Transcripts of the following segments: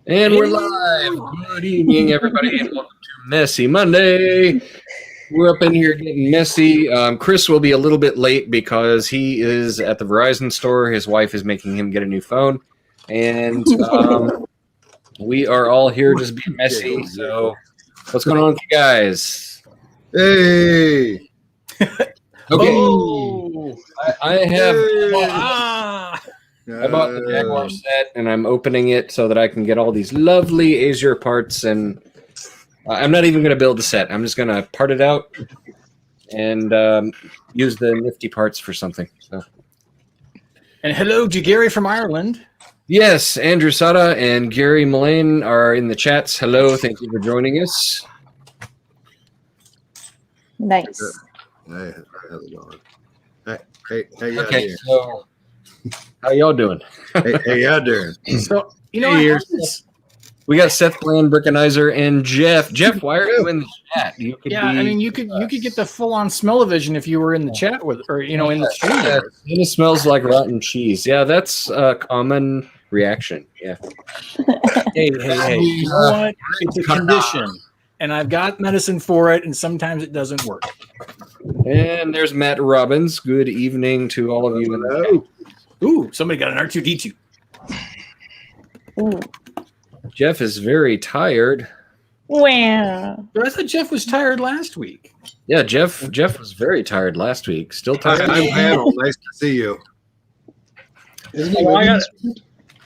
And we're live. Good evening, everybody, and welcome to Messy Monday. We're up in here getting messy. Chris will be a little bit late because he is at the Verizon store. His wife is making him get a new phone. And we are all here just being messy. So what's going on with you guys? Hey. Okay. Oh. I have... I bought the Jaguar set, and I'm opening it so that I can get all these lovely Azure parts, and I'm not even going to build the set. I'm just going to part it out and use the nifty parts for something. So. And hello to Gary from Ireland. Yes, Andrew Sada and Gary Mullane are in the chats. Hello, thank you for joining us. Nice. Hey, how's it going? Hey, Okay, so... How y'all doing? Hey, y'all doing? So, you know, we got Seth Bland, Brickenizer, and Jeff. Jeff, why are you in the chat? You could get the full-on smell-o-vision if you were in the chat with, or in the stream. It smells like rotten cheese. Yeah, that's a common reaction. Yeah. Hey, you know what? It's a condition, and I've got medicine for it, and sometimes it doesn't work. And there's Matt Robbins. Good evening to all of you in the chat. Ooh, somebody got an R2-D2. Ooh. Jeff is very tired. Wow. But I thought Jeff was tired last week. Yeah, Jeff was very tired last week. Still tired. I'm Panel. Nice to see you.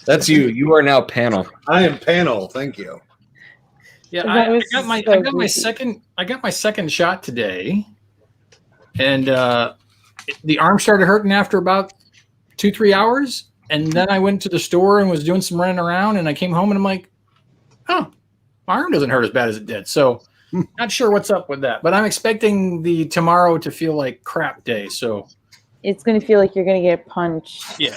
That's you. You are now Panel. I am Panel. Thank you. Yeah, I got my second shot today, and the arm started hurting after about 2-3 hours, and then I went to the store and was doing some running around, and I came home and I'm like, oh, my arm doesn't hurt as bad as it did. So not sure what's up with that, but I'm expecting the tomorrow to feel like crap day. So it's going to feel like you're going to get punched. Yeah.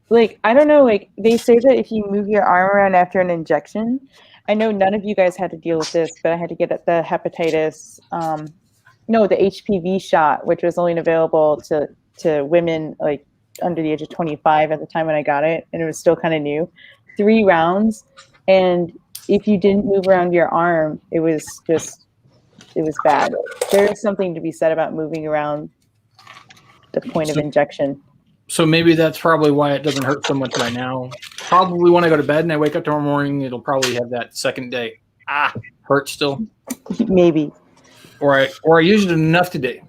Like, I don't know, like they say that if you move your arm around after an injection, I know none of you guys had to deal with this, but I had to get the hepatitis, the HPV shot, which was only available to women like under the age of 25 at the time when I got it, and it was still kind of new. 3 rounds, and if you didn't move around your arm, it was bad. There's something to be said about moving around the point of injection. So maybe that's probably why it doesn't hurt so much right now. Probably when I go to bed and I wake up tomorrow morning, it'll probably have that second day. Hurt still. Maybe. Or I used it enough today.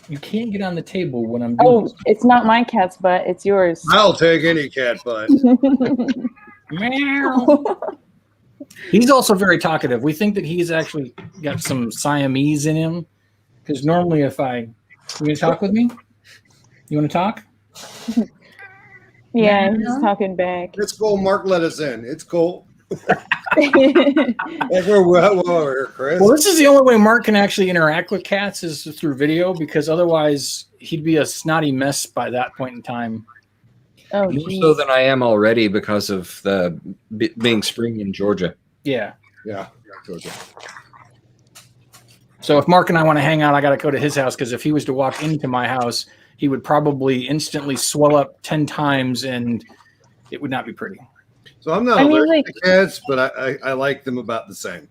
You can't get on the table when I'm doing this. It's not my cat's butt, it's yours. I'll take any cat butt. Meow. He's also very talkative. We think that he's actually got some Siamese in him. Because normally you going to talk with me? You want to talk? Yeah, I'm just talking back. It's cool. Mark let us in. It's cool. That's where we're here, Chris. Well, this is the only way Mark can actually interact with cats is through video, because otherwise he'd be a snotty mess by that point in time. Oh, more so than I am already because of the being spring in Georgia. Yeah. Georgia. So if Mark and I want to hang out, I got to go to his house, because if he was to walk into my house, he would probably instantly swell up 10 times, and it would not be pretty. So I'm not allergic to cats, but I like them about the same.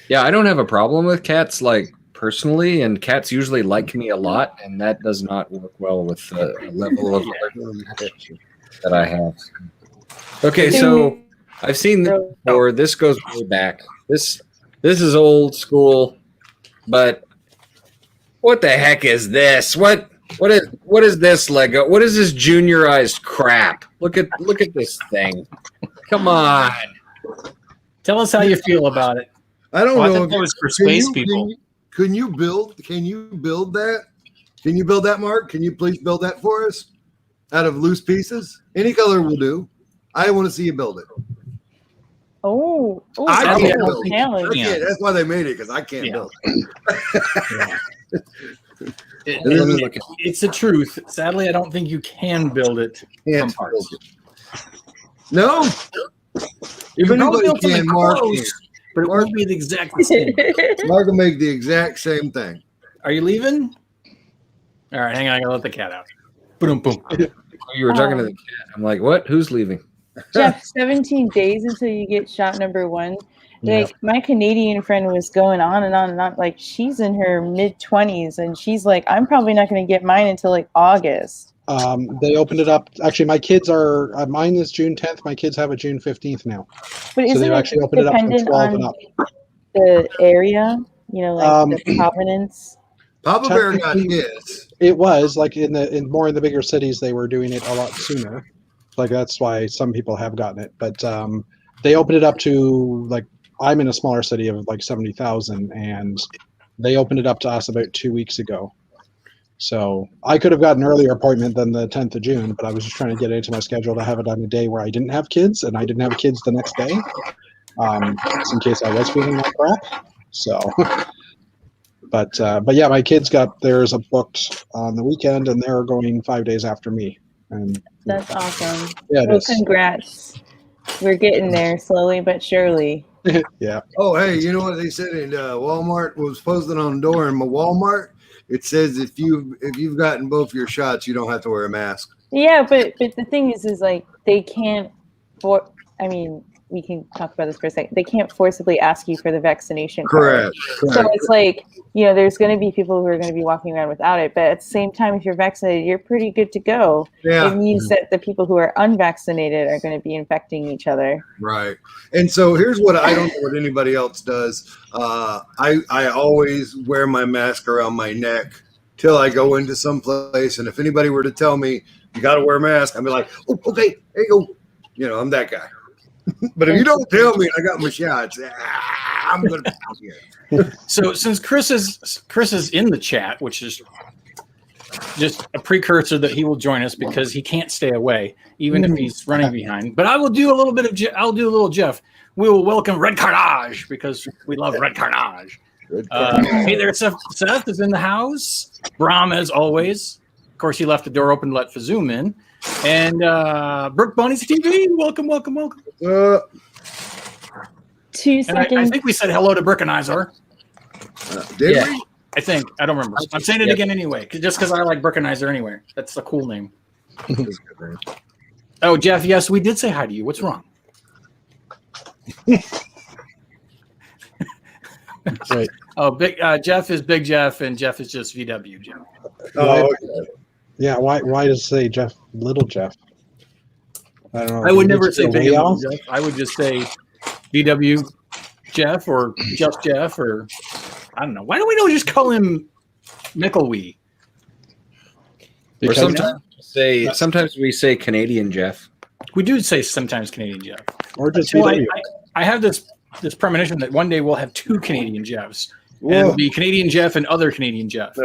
Yeah, I don't have a problem with cats, like, personally, and cats usually like me a lot, and that does not work well with the level of that I have. Okay, so I've seen this before. This goes way back. This is old school, but what the heck is this? What is this Lego? What is this juniorized crap? Look at this thing. Come on. Tell us how you feel about it. I don't know. I think that was for space people. Can you build that? Can you build that, Mark? Can you please build that for us out of loose pieces? Any color will do. I want to see you build it. I can't build it. That's why they made it, because I can't build it. It's the truth. Sadly, I don't think you can build it from parts. No. If anybody can, Mark can. But it won't be the exact same. Mark will make the exact same thing. Are you leaving? All right, hang on. I gotta let the cat out. Boom, boom. You were talking to the cat. I'm like, what? Who's leaving? Jeff, 17 days until you get shot number 1. Like my Canadian friend was going on and on and on. Like she's in her mid-20s and she's like, I'm probably not going to get mine until like August. They opened it up. Actually, my kids are. Mine is June 10th. My kids have it June 15th now. But So they've actually opened it up from 12 and up. The area, you know, like the provenance. Papa Bear got his. It was like in the bigger cities they were doing it a lot sooner. Like that's why some people have gotten it. But they opened it up to like I'm in a smaller city of like 70,000, and they opened it up to us about 2 weeks ago. So I could have got an earlier appointment than the 10th of June, but I was just trying to get it into my schedule to have it on a day where I didn't have kids, and I didn't have kids the next day, just in case I was feeling like crap. So, but yeah, my kids got theirs booked on the weekend, and they're going 5 days after me. And that's awesome. Yeah, well, congrats. We're getting there slowly but surely. Yeah. Oh, hey, you know what they said in Walmart was posted on the door in my Walmart? It says if you've gotten both your shots, you don't have to wear a mask. Yeah, but the thing is like they can't. I mean, we can talk about this for a second. They can't forcibly ask you for the vaccination card. Correct. So it's like, you know, there's going to be people who are going to be walking around without it. But at the same time, if you're vaccinated, you're pretty good to go. Yeah. It means that the people who are unvaccinated are going to be infecting each other. Right. And so here's what I don't know what anybody else does. I always wear my mask around my neck till I go into some place. And if anybody were to tell me you got to wear a mask, I'd be like, oh, okay, there you go. You know, I'm that guy. But if you don't tell me I got my shots, I'm going to be out here. So since Chris is in the chat, which is just a precursor that he will join us because he can't stay away, even if he's running behind. But I will do a little bit of I'll do a little Jeff. We will welcome Red Carnage because we love Red Carnage. Hey there, Seth is in the house. Bram, as always. Of course, he left the door open to let Fazoom in. And Brooke Bunny's TV, welcome. 2 seconds. I think we said hello to Brickenizer. Did we? I think. I don't remember. I'm saying it again anyway, just because I like Brickenizer anyway. That's a cool name. Oh, Jeff, yes, we did say hi to you. What's wrong? Right. Oh, Jeff is Big Jeff, and Jeff is just VW Jeff. Oh, okay. Yeah, why does it say Jeff, Little Jeff? I don't know. I would never say Big Jeff. I would just say VW Jeff or just Jeff or I don't know. Why don't we just call him Micklewee? Or sometimes we say Canadian Jeff. We do say sometimes Canadian Jeff. Or just VW. I have this premonition that one day we'll have 2 Canadian Jeffs. And it'll be Canadian Jeff and other Canadian Jeff.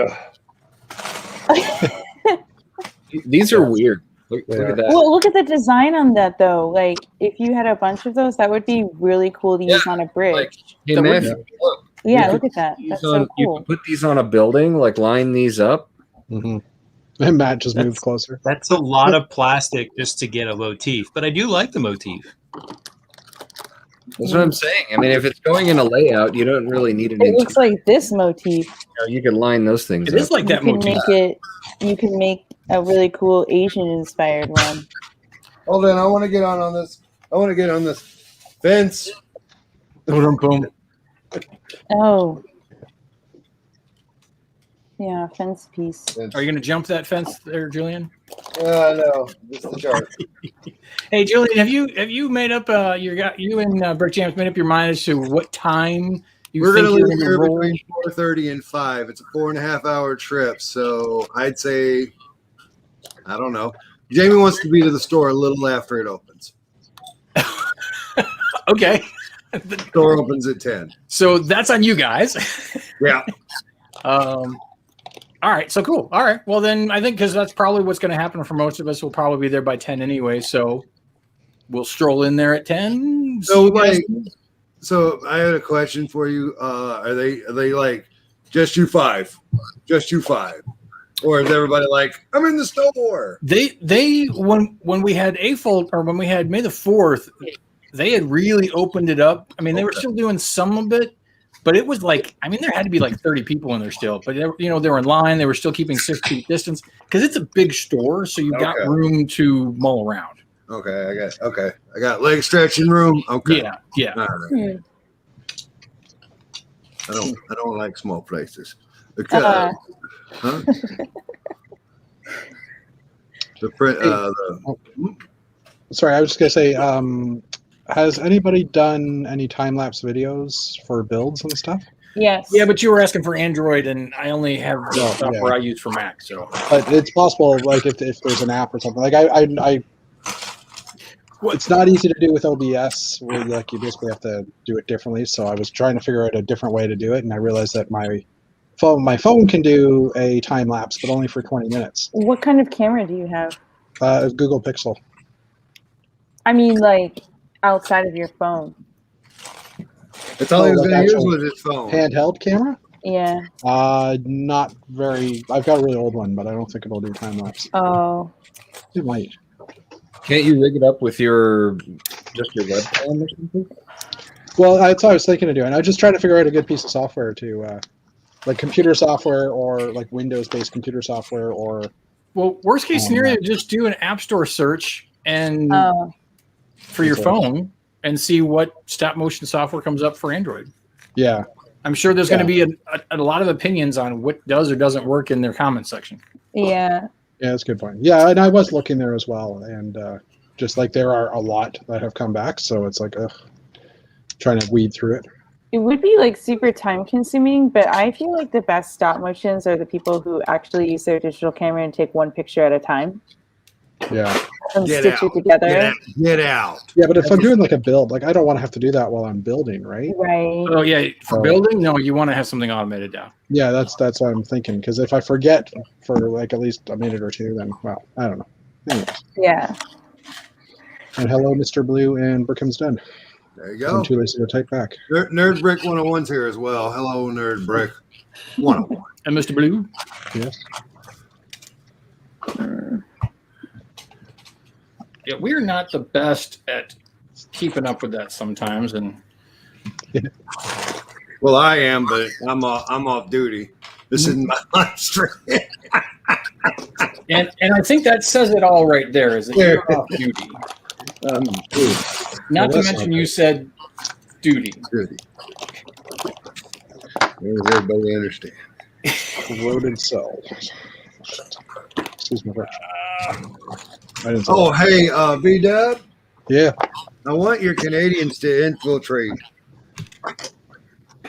These are weird. Look at that. Well, look at the design on that, though. Like, if you had a bunch of those, that would be really cool to use on a bridge. Like, imagine, look at that. That's so cool. You can put these on a building, like line these up. Mm-hmm. And Matt just moved closer. That's a lot of plastic just to get a motif, but I do like the motif. That's what I'm saying. I mean, if it's going in a layout, you don't really need an. It looks like this motif. You can line those things. It is like that motif. You can make a really cool Asian-inspired one. Hold on, I want to get on this. I want to get on this fence. Boom. Oh. Yeah, fence piece. Are you going to jump that fence there, Julian? No, just the chart. Hey, Julian, have you made up you and Brick James made up your mind as to what time we're going to leave here between 4:30 and 5. It's a 4.5-hour trip, so I'd say I don't know. Jamie wants to be to the store a little after it opens. Okay. The store opens at 10. So that's on you guys. Yeah. All right, so cool. All right, well then I think because that's probably what's going to happen for most of us. We'll probably be there by 10 anyway, so we'll stroll in there at 10. So I had a question for you. Are they like just you 5, or is everybody like I'm in the store? They when we had A-Fold or when we had May the 4th, they had really opened it up. I mean, they were still doing some of it, But it was like, I mean, there had to be like 30 people in there still, but they were in line. They were still keeping 6 feet distance because it's a big store, so you've got room to mull around. Okay, I got leg stretching room. Okay, yeah. All right. I don't like small places. Huh? Sorry, I was just gonna say, has anybody done any time-lapse videos for builds and stuff? Yes. Yeah, but you were asking for Android, and I only have the software I use for Mac. So, but it's possible, like if there's an app or something. Like it's not easy to do with OBS, where like you basically have to do it differently. So I was trying to figure out a different way to do it, and I realized that my phone can do a time lapse, but only for 20 minutes. What kind of camera do you have? Google Pixel. I mean, like outside of your phone. That's all he was going to use was his phone. Handheld camera? Yeah. Not very. I've got a really old one, but I don't think it'll do time lapse. Oh. It might. Can't you rig it up with just your webcam or something? Well, that's what I was thinking of doing. I was just trying to figure out a good piece of software to, like computer software or like Windows-based computer software or. Well, worst case scenario, just do an App Store search and for your phone and see what stop motion software comes up for Android. Yeah. I'm sure there's going to be a lot of opinions on what does or doesn't work in their comment section. Yeah. Yeah, that's a good point. Yeah, and I was looking there as well, and just like there are a lot that have come back, so it's like trying to weed through it. It would be like super time consuming, but I feel like the best stop motions are the people who actually use their digital camera and take one picture at a time. Yeah. And stitch it together. Get out. Yeah, but if I'm doing like a build, like I don't want to have to do that while I'm building, right? Right. Oh yeah, for building, no, you want to have something automated down. Yeah, that's what I'm thinking. Because if I forget for like at least a minute or two, then well, I don't know. Anyways. Yeah. And hello, Mr. Blue and Brickham's done. There you go. I'm too lazy to type back. Nerd Brick 101's here as well. Hello, Nerd Brick 101. And Mr. Blue. Yes. Yeah, we're not the best at keeping up with that sometimes, and well, I am, but I'm off duty. This isn't my live stream. and I think that says it all right there. Is that you're off duty? Not to mention you said duty. Duty. Does everybody understand? Loaded cell. Excuse me. Oh, hey, B-Dub. Yeah. I want your Canadians to infiltrate.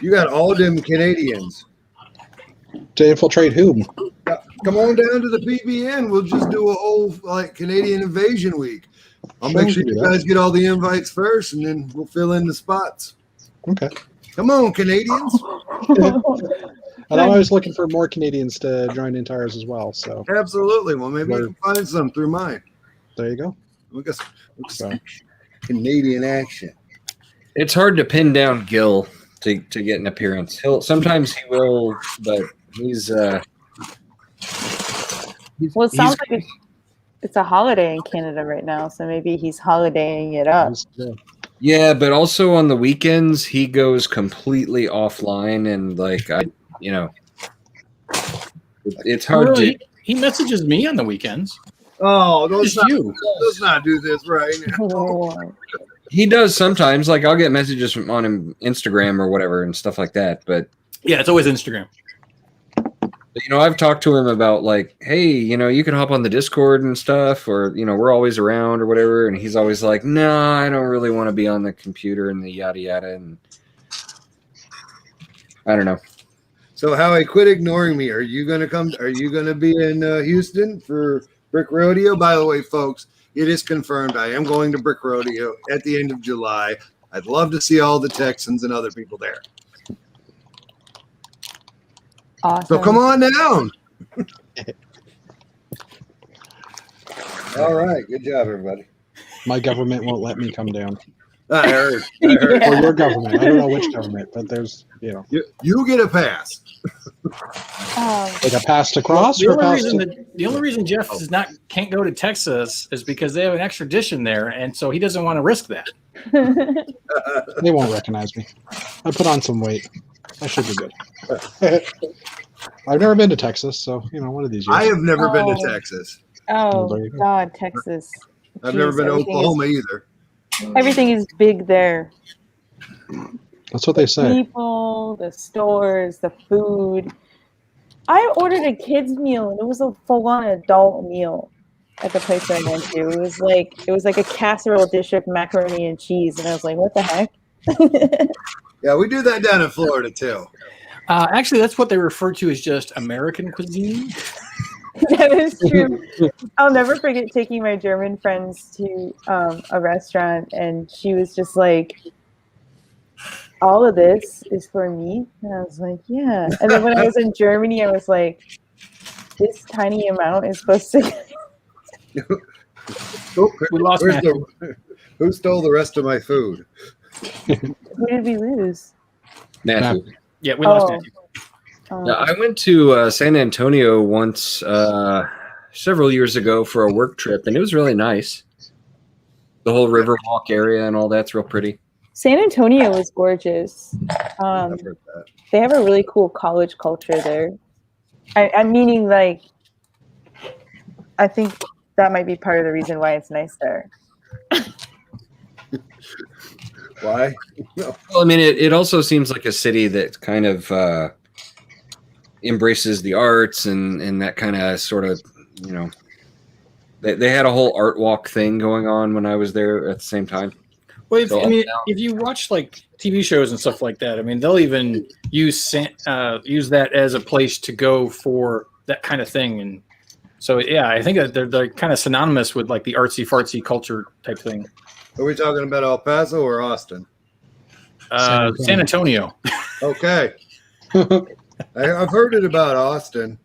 You got all them Canadians. To infiltrate whom? Come on down to the PBN. We'll just do a whole like Canadian Invasion Week. I'll make sure you guys get all the invites first, and then we'll fill in the spots. Okay. Come on, Canadians. And I'm always looking for more Canadians to join into ours as well. So absolutely. Well, maybe we can find some through mine. There you go. We got some Canadian action. It's hard to pin down Gil to get an appearance. Sometimes he will, but he's well, it sounds like it's a holiday in Canada right now, so maybe he's holidaying it up. Yeah, but also on the weekends he goes completely offline, and like it's hard to. He messages me on the weekends. Oh, let's not do this right now. He does sometimes. Like I'll get messages on him Instagram or whatever and stuff like that. But yeah, it's always Instagram. But, I've talked to him about like, hey, you can hop on the Discord and stuff, or we're always around or whatever. And he's always like, no, I don't really want to be on the computer and the yada yada. And I don't know. So Howie, quit ignoring me. Are you gonna come? Are you gonna be in Houston for Brick Rodeo? By the way, folks, it is confirmed. I am going to Brick Rodeo at the end of July. I'd love to see all the Texans and other people there. Awesome. So come on down. All right. Good job, everybody. My government won't let me come down. I heard. Or your government. I don't know which government, but there's, You get a pass. Like a pass to cross? The only reason Jeff can't go to Texas is because they have an extradition there, and so he doesn't want to risk that. They won't recognize me. I put on some weight. I should be good. I've never been to Texas, so one of these years. I have never been to Oh. Texas. Oh There you go. God, Texas. I've never been to Oklahoma either. Everything is big there. That's what they say. People, the stores, the food. I ordered a kids meal and it was a full-on adult meal at the place I went to. It was like a casserole dish of macaroni and cheese, and I was like, "What the heck?" Yeah, we do that down in Florida too. Actually, that's what they refer to as just American cuisine. That is true. I'll never forget taking my German friends to a restaurant, and she was just like, "All of this is for me," and I was like, "Yeah." And then when I was in Germany, I was like, "This tiny amount is supposed to." We lost Matthew. Who stole the rest of my food? Who did we lose? Matthew. Yeah, we lost Oh. Matthew. Yeah, I went to San Antonio once several years ago for a work trip, and it was really nice. The whole Riverwalk area and all that's real pretty. San Antonio is gorgeous. I've heard that. They have a really cool college culture there. I'm meaning, like, I think that might be part of the reason why it's nice there. Why? Well, I mean, it also seems like a city that kind of embraces the arts and that kind of sort of, they had a whole art walk thing going on when I was there at the same time. Well, So if you watch like TV shows and stuff like that, I mean, they'll even use that as a place to go for that kind of thing. And so, yeah, I think that they're kind of synonymous with like the artsy fartsy culture type thing. Are we talking about El Paso or Austin? San Antonio. Okay. I've heard it about Austin.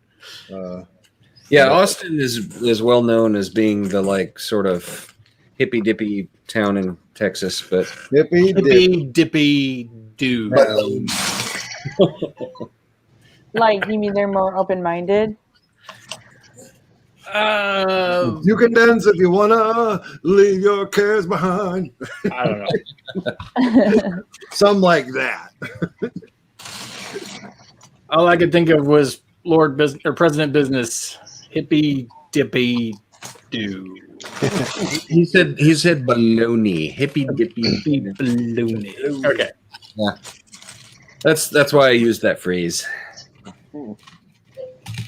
Yeah, Austin is well known as being the like sort of hippy dippy town in Texas, but Hippy Dippy doo. Like, you mean they're more open-minded? You can dance if you wanna, leave your cares behind. I don't know. Something like that. All I could think of was President Business, hippy dippy doo. he said baloney, hippy dippy Baloney. Okay. Yeah, that's why I used that phrase.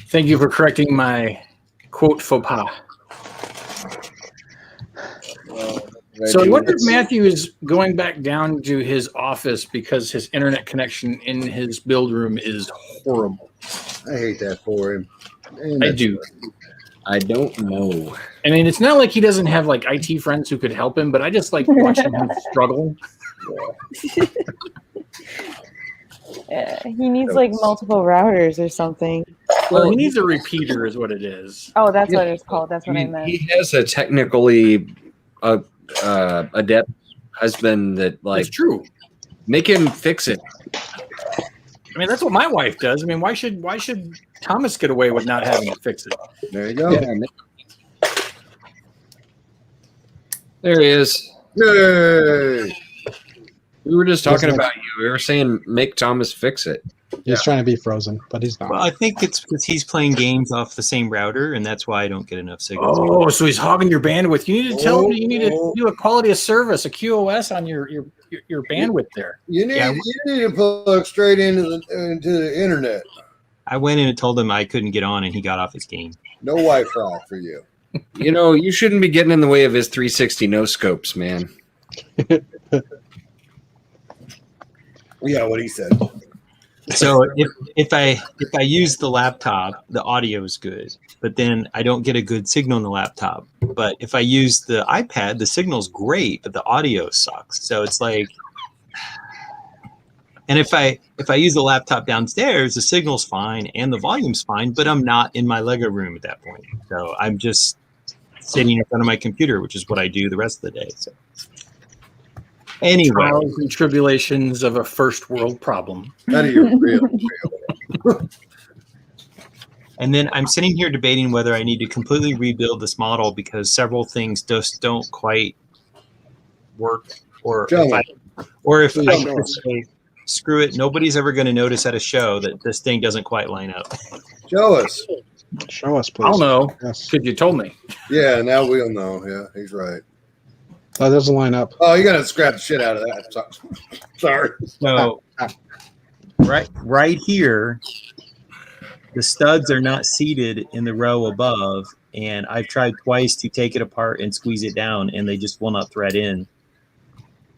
Thank you for correcting my quote faux pas. So I wonder if Matthew is going back down to his office because his internet connection in his build room is horrible. I hate that for him. I do. I don't know. I mean, it's not like he doesn't have like IT friends who could help him, but I just like watching him struggle. He needs like multiple routers or something. Well, he needs a repeater, is what it is. Oh, that's what it's called. That's what I meant. He has a technically adept husband that like. It's true. Make him fix it. I mean, that's what my wife does. I mean, why should Thomas get away with not having to fix it? There you go. Yeah. There he is. Yay! We were just talking about you. We were saying make Thomas fix it. He's trying to be frozen, but he's not. Well, I think it's because he's playing games off the same router, and that's why I don't get enough signals. Oh, so he's hogging your bandwidth. You need to tell him you need to do a quality of service, a QoS on your bandwidth there. You need to plug straight into the internet. I went in and told him I couldn't get on, and he got off his game. No Wi-Fi for you. You shouldn't be getting in the way of his 360 no scopes, man. Yeah, what he said. So if I use the laptop, the audio is good, but then I don't get a good signal on the laptop. But if I use the iPad, the signal's great, but the audio sucks. So it's like, and if I use the laptop downstairs, the signal's fine and the volume's fine, but I'm not in my Lego room at that point. So I'm just sitting in front of my computer, which is what I do the rest of the day. So anyway, Trials and tribulations of a first world problem. None of your real. and then I'm sitting here debating whether I need to completely rebuild this model because several things just don't quite work, or if I just say, screw it. Nobody's ever going to notice at a show that this thing doesn't quite line up. Show us. Show us, please. I'll know. Yes. Because you told me. Yeah, now we'll know. Yeah, he's right. That doesn't line up. Oh, you got to scrap the shit out of that. Sorry. So right here, the studs are not seated in the row above, and I've tried twice to take it apart and squeeze it down, and they just will not thread in.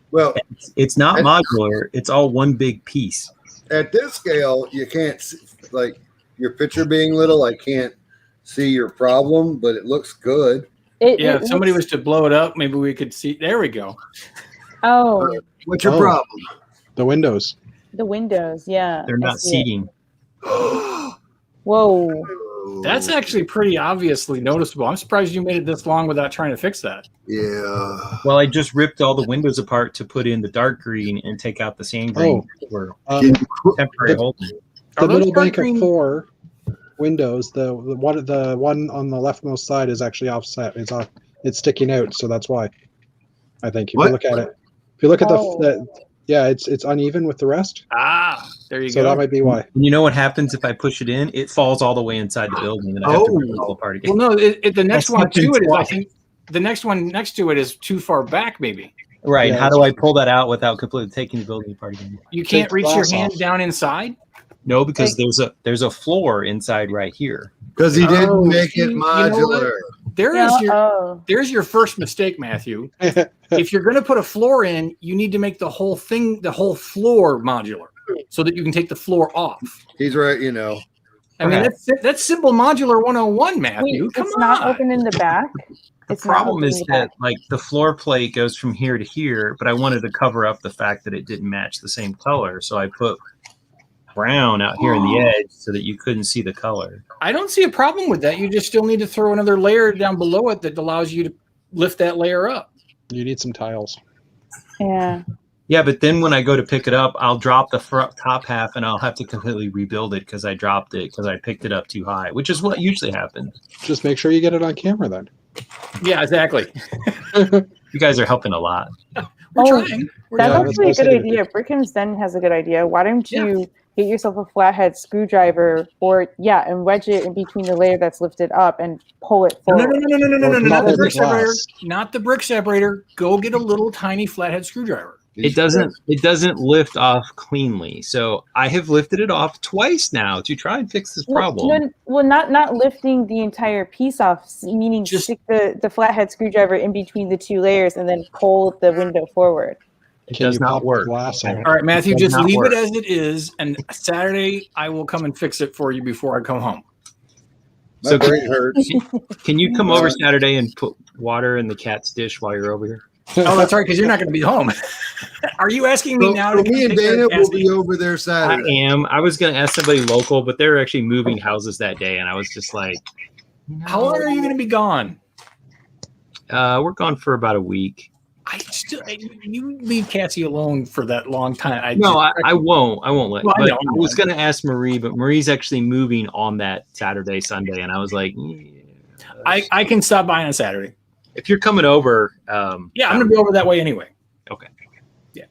Well, it's not modular. It's all one big piece. at this scale, you can't see, like your picture being little. I can't see your problem, but it looks good. If somebody was to blow it up, maybe we could see. There we go. Oh, What's your problem? The windows. the windows. Yeah, They're not seating. Whoa. That's actually pretty obviously noticeable. I'm surprised you made it this long without trying to fix that. Yeah. Well, I just ripped all the windows apart to put in the dark green and take out the sand green for temporary holding. The middle bank of 4 windows. The one on the leftmost side is actually offset. It's off. It's sticking out, so that's why. I think if you look at it, if you look at it's uneven with the rest. There you go. So that might be why. And you know what happens if I push it in? It falls all the way inside the building, and I have to rip it all apart again. Well, no, the next That's one to it is, I twice. think, the next one next to it is too far back, maybe. Right. Yeah, How do I pull that out without completely taking the building apart again? You can't Take reach your glass hand off. down inside? No, because there's a floor inside right here. Because he didn't make it you know what? modular. There's your first mistake, Matthew. If you're going to put a floor in, you need to make the whole floor modular so that you can take the floor off. He's right, you know. I mean, that's simple modular 101, Matthew. Wait, Come it's on. not open in the back. The problem is that like the floor plate goes from here to here, but I wanted to cover up the fact that it didn't match the same color, so I put brown out here in the edge so that you couldn't see the color. I don't see a problem with that. You just still need to throw another layer down below it that allows you to lift that layer up. You need some tiles. Yeah. Yeah, but then when I go to pick it up, I'll drop the top half and I'll have to completely rebuild it because I dropped it because I picked it up too high, which is what usually happens. Just make sure you get it on camera then. Yeah, exactly. You guys are helping a lot. We're trying. That's Yeah, actually a that's good what I idea. BrickenMad has a good idea. Why don't you get yourself a flathead screwdriver and wedge it in between the layer that's lifted up and pull it forward. No, not pull the the brick separator. glass. Not the brick separator. Go get a little tiny flathead screwdriver. It doesn't lift off cleanly. So I have lifted it off twice now to try and fix this problem. Not lifting the entire piece off, meaning just stick the flathead screwdriver in between the 2 layers and then pull the window forward. It does not work. All right, Matthew, just leave it as it is, and Saturday I will come and fix it for you before I come home. My brain hurts. Can you come over Saturday and put water in the cat's dish while you're over here? Oh, that's right, because you're not going to be home. Are you asking me now? So me and Dana will be over there Saturday. I am. I was going to ask somebody local, but they're actually moving houses that day, and I was just like, how long are you going to be gone? We're gone for about a week. You leave Cassie alone for that long time. I won't. I won't let. Well, but I was going to ask Marie, but Marie's actually moving on that Saturday, Sunday, and I was like, I can stop by on Saturday. If you're coming over, I'm going to be over that way anyway. Okay. Yeah.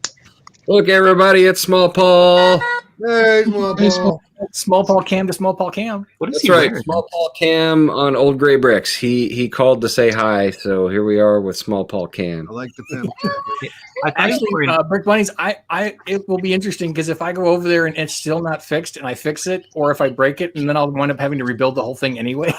Look, everybody, it's Small Paul. Hey, Paul. Small Paul Cam to Small Paul Cam. What is That's he right. wearing? Small Paul Cam on Old Gray Bricks. He called to say hi, so here we are with Small Paul Cam. I like the film jacket. Actually, Brick Bunnies, it will be interesting because if I go over there and it's still not fixed and I fix it, or if I break it and then I'll wind up having to rebuild the whole thing anyway.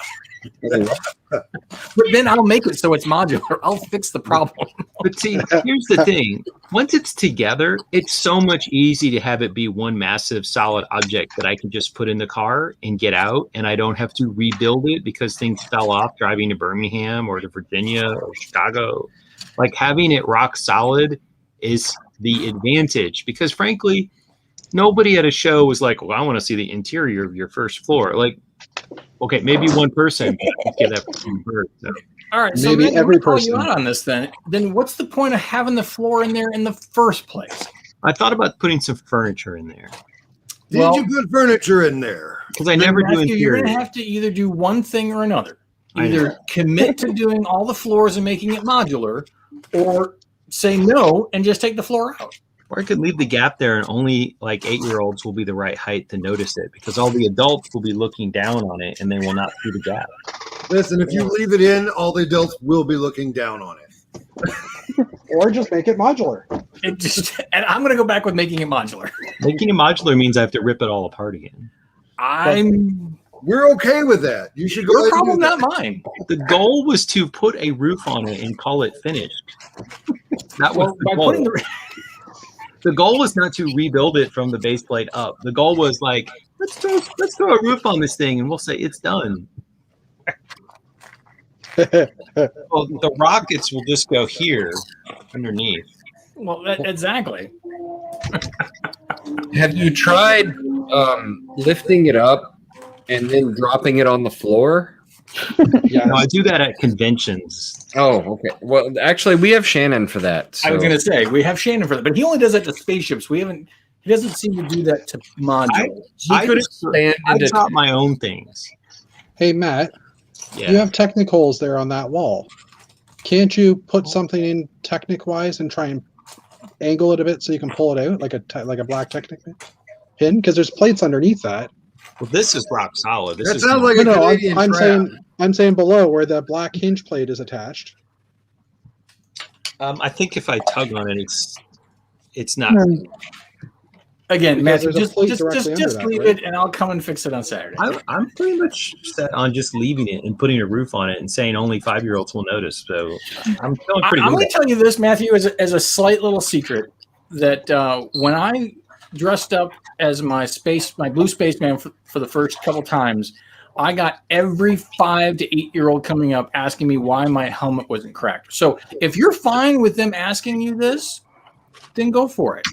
But then I'll make it so it's modular. I'll fix the problem. But see, here's the thing. Once it's together, it's so much easy to have it be one massive solid object that I can just put in the car and get out, and I don't have to rebuild it because things fell off driving to Birmingham or to Virginia or Chicago. Like having it rock solid is the advantage because frankly, nobody at a show was like, well, I want to see the interior of your first floor. Like, okay, maybe one person get that from bird. So. All right, so Maybe every call person. you out on this then what's the point of having the floor in there in the first place? I thought about putting some furniture in there Did you put furniture in there? because I never do Matthew, you're interior. going to have to either do one thing or another. Either commit to doing all the floors and making it modular, or say no and just take the floor out. Or I could leave the gap there and only like 8-year-olds will be the right height to notice it because all the adults will be looking down on it and they will not see the gap. Listen, if you leave it in, all the adults will be looking down on it. Or just make it modular. And I'm going to go back with making it modular. Making it modular means I have to rip it all apart again. We're okay with that. You should go Your ahead and problem, do not that. mine. The goal was to put a roof on it and call it finished. That was the goal. The goal was not to rebuild it from the base plate up. The goal was like, let's throw a roof on this thing and we'll say it's done. Well, the rockets will just go here underneath. Well, exactly. Have you tried lifting it up and then dropping it on the floor? Yeah, no, I do that at conventions. Oh, okay. Well, actually, we have Shannon for that. So. I was going to say we have Shannon for that, but he only does that to spaceships. He doesn't seem to do that to modules. I taught my own things. Hey, Matt, Yeah. you have Technicals there on that wall. Can't you put something in Technic-wise and try and angle it a bit so you can pull it out like a black Technic pin? Because there's plates underneath that. Well, this is rock solid. This That is sounds like a Canadian I'm saying below where the black hinge plate is attached. I think if I tug on it, it's not. Again, Because Matthew, there's a plate just directly under that, leave right? it, and I'll come and fix it on Saturday. I'm pretty much set on just leaving it and putting a roof on it and saying only 5-year-olds will notice. So I'm feeling pretty I'm good. going to tell you this, Matthew, as a slight little secret, that when I dressed up as my blue spaceman for the first couple times, I got every 5 to 8-year-old coming up asking me why my helmet wasn't cracked. So if you're fine with them asking you this, then go for it.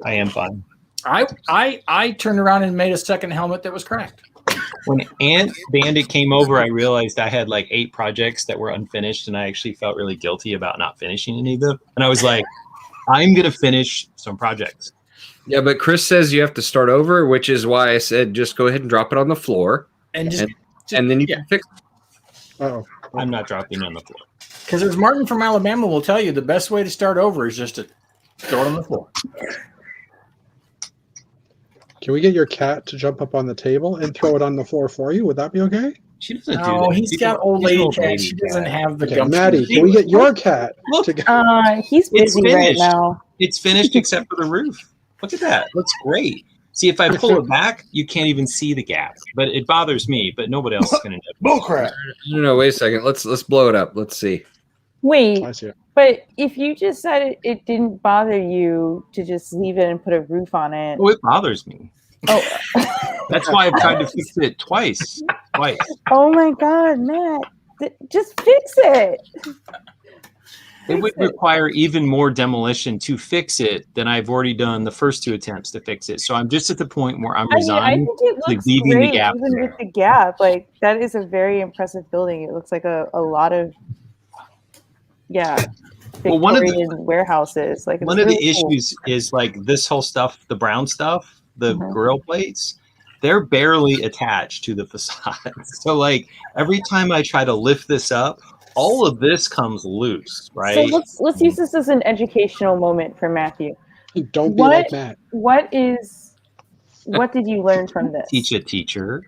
I am fine. I turned around and made a second helmet that was cracked. When Ant Bandit came over, I realized I had like 8 projects that were unfinished, and I actually felt really guilty about not finishing any of them. And I was like, I'm going to finish some projects. Yeah, but Chris says you have to start over, which is why I said just go ahead and drop it on the floor, and then you can fix it. Oh, I'm not dropping on the floor. Because as Martin from Alabama will tell you, the best way to start over is just to throw it on the floor. can we get your cat to jump up on the table and throw it on the floor for you? Would that be okay? She doesn't do Oh, that. he's got old lady cat. She doesn't have the Okay, gumption. Maddie, can we get your cat to go? He's It's busy right finished. now. It's finished except for the roof. Look at that. Looks great. See, if I pull it back, you can't even see the gap. But it bothers me, but nobody else is going to know. Bullcrap. No, wait a second. Let's blow it up. Let's see. Wait, I see it. but if you just said it didn't bother you to just leave it and put a roof on it. Oh, it bothers me. Oh, That's why I've tried to fix it twice. oh my God, Matt. Just fix it. It would require even more demolition to fix it than I've already done the first 2 attempts to fix it. So I'm just at the point where I'm I resigned think it looks leaving the great, gap even there. with the gap. Like, that is a very impressive building. It looks like a lot of, Well, one of the- Victorian warehouses. Like, it's One of the really cool. issues is like this whole stuff, the brown stuff, the grill plates, they're barely attached to the facade. So like every time I try to lift this up, all of this comes loose, right? So let's use this as an educational moment for Matthew. Don't be like Matt. What did you learn from this? Teach a teacher.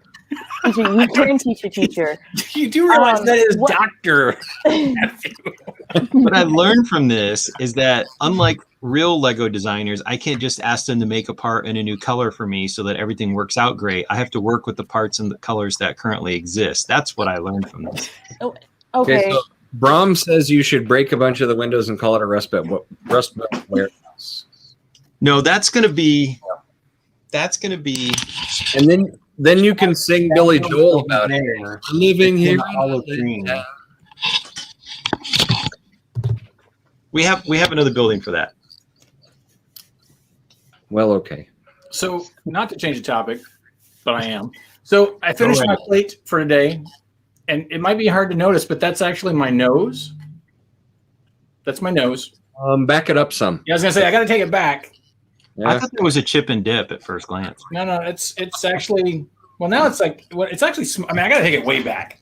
Teacher, you can teach a teacher. You do realize that is Dr. What I learned from this is that unlike real Lego designers, I can't just ask them to make a part in a new color for me so that everything works out great. I have to work with the parts and the colors that currently exist. That's what I learned from this. Okay. So Brahm says you should break a bunch of the windows and call it a rust belt warehouse. No, that's gonna be. And then you can sing Billy Joel about it. Living here. Olive green. We have another building for that. Well, okay. So, not to change the topic, but I am. So, I finished my plate for today, and it might be hard to notice, but that's actually my nose. That's my nose. Back it up some. Yeah, I was gonna say I got to take it back. Yeah. I thought there was a chip and dip at first glance. No, it's actually now it's like it's actually. I mean, I got to take it way back,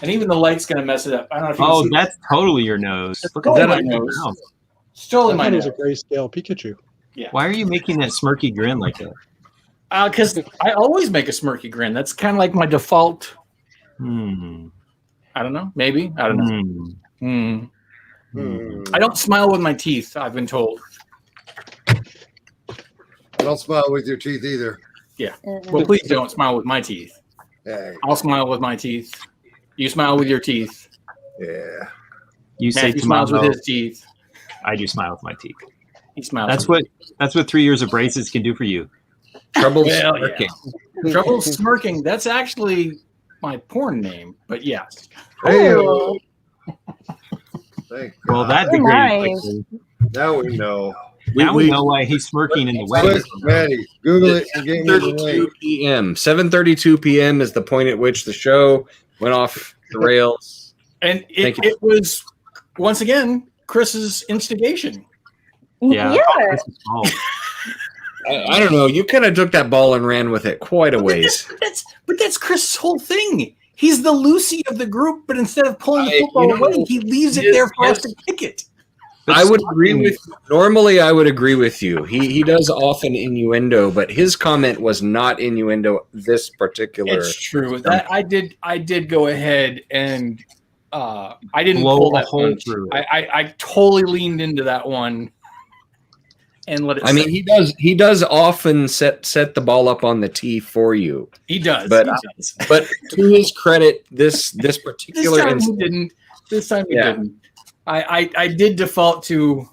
and even the light's gonna mess it up. I don't know if you can Oh, see that's totally your nose. Look at totally that my on your nose. mouth. It's totally I my thought it was nose. a grayscale Pikachu. Yeah. Why are you making that smirky grin like that? Because I always make a smirky grin. That's kind of like my default. I don't know. Maybe. I don't know. I don't smile with my teeth, I've been told. I don't smile with your teeth either. Yeah. Well, please don't smile with my teeth. Yeah. I'll smile with my teeth. You smile with your teeth. Yeah. You say Matthew smiles with his teeth. I do smile with my teeth. He smiles. That's what 3 years of braces can do for you. Trouble smirking. Yeah. Trouble smirking. That's actually my porn name, but yes. Hey, Oh. Well, that Nice. degraded quickly. now we know. Now we know why he's smirking in the wedding. Quick, Maddie, Google it and give me the 7:32 link. p.m. 7:32 p.m. is the point at which the show went off the rails. And it was, once again, Chris's instigation. Yeah. Yeah. I don't know. You kind of took that ball and ran with it quite a ways. But that's Chris's whole thing. He's the Lucy of the group, but instead of pulling the football away, he leaves it there for us to kick it. I would agree with you. Normally, I would agree with you. He does often innuendo, but his comment was not innuendo this particular. It's true. That I did go ahead and I didn't Blow pull a that hole punch. through it. I totally leaned into that one and let it. I mean, he does often set the ball up on the tee for you. He does. But he does. But to his credit, this particular This time instance, he didn't. This time he didn't. I did default to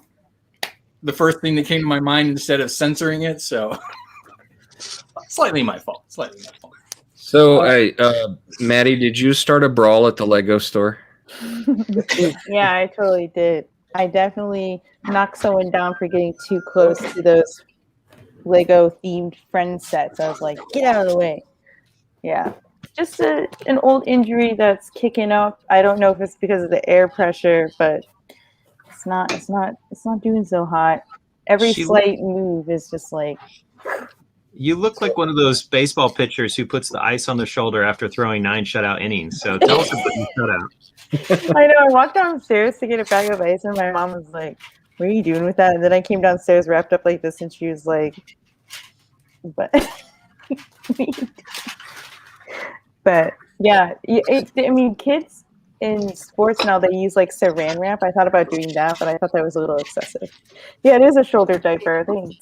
the first thing that came to my mind instead of censoring it, so slightly my fault. So, Maddie, did you start a brawl at the Lego store? Yeah, I totally did. I definitely knocked someone down for getting too close to those Lego themed friend sets. I was like, get out of the way. Yeah. Just an old injury that's kicking up. I don't know if it's because of the air pressure, but it's not doing so hot. Every slight move is just like. You look like one of those baseball pitchers who puts the ice on the shoulder after throwing 9 shutout innings. So tell us about your shutout. I know. I walked downstairs to get a bag of ice, and my mom was like, "What are you doing with that?" And then I came downstairs wrapped up like this, and she was like, "But." But yeah, I mean, kids in sports now, they use like saran wrap. I thought about doing that, but I thought that was a little excessive. Yeah, it is a shoulder diaper. I think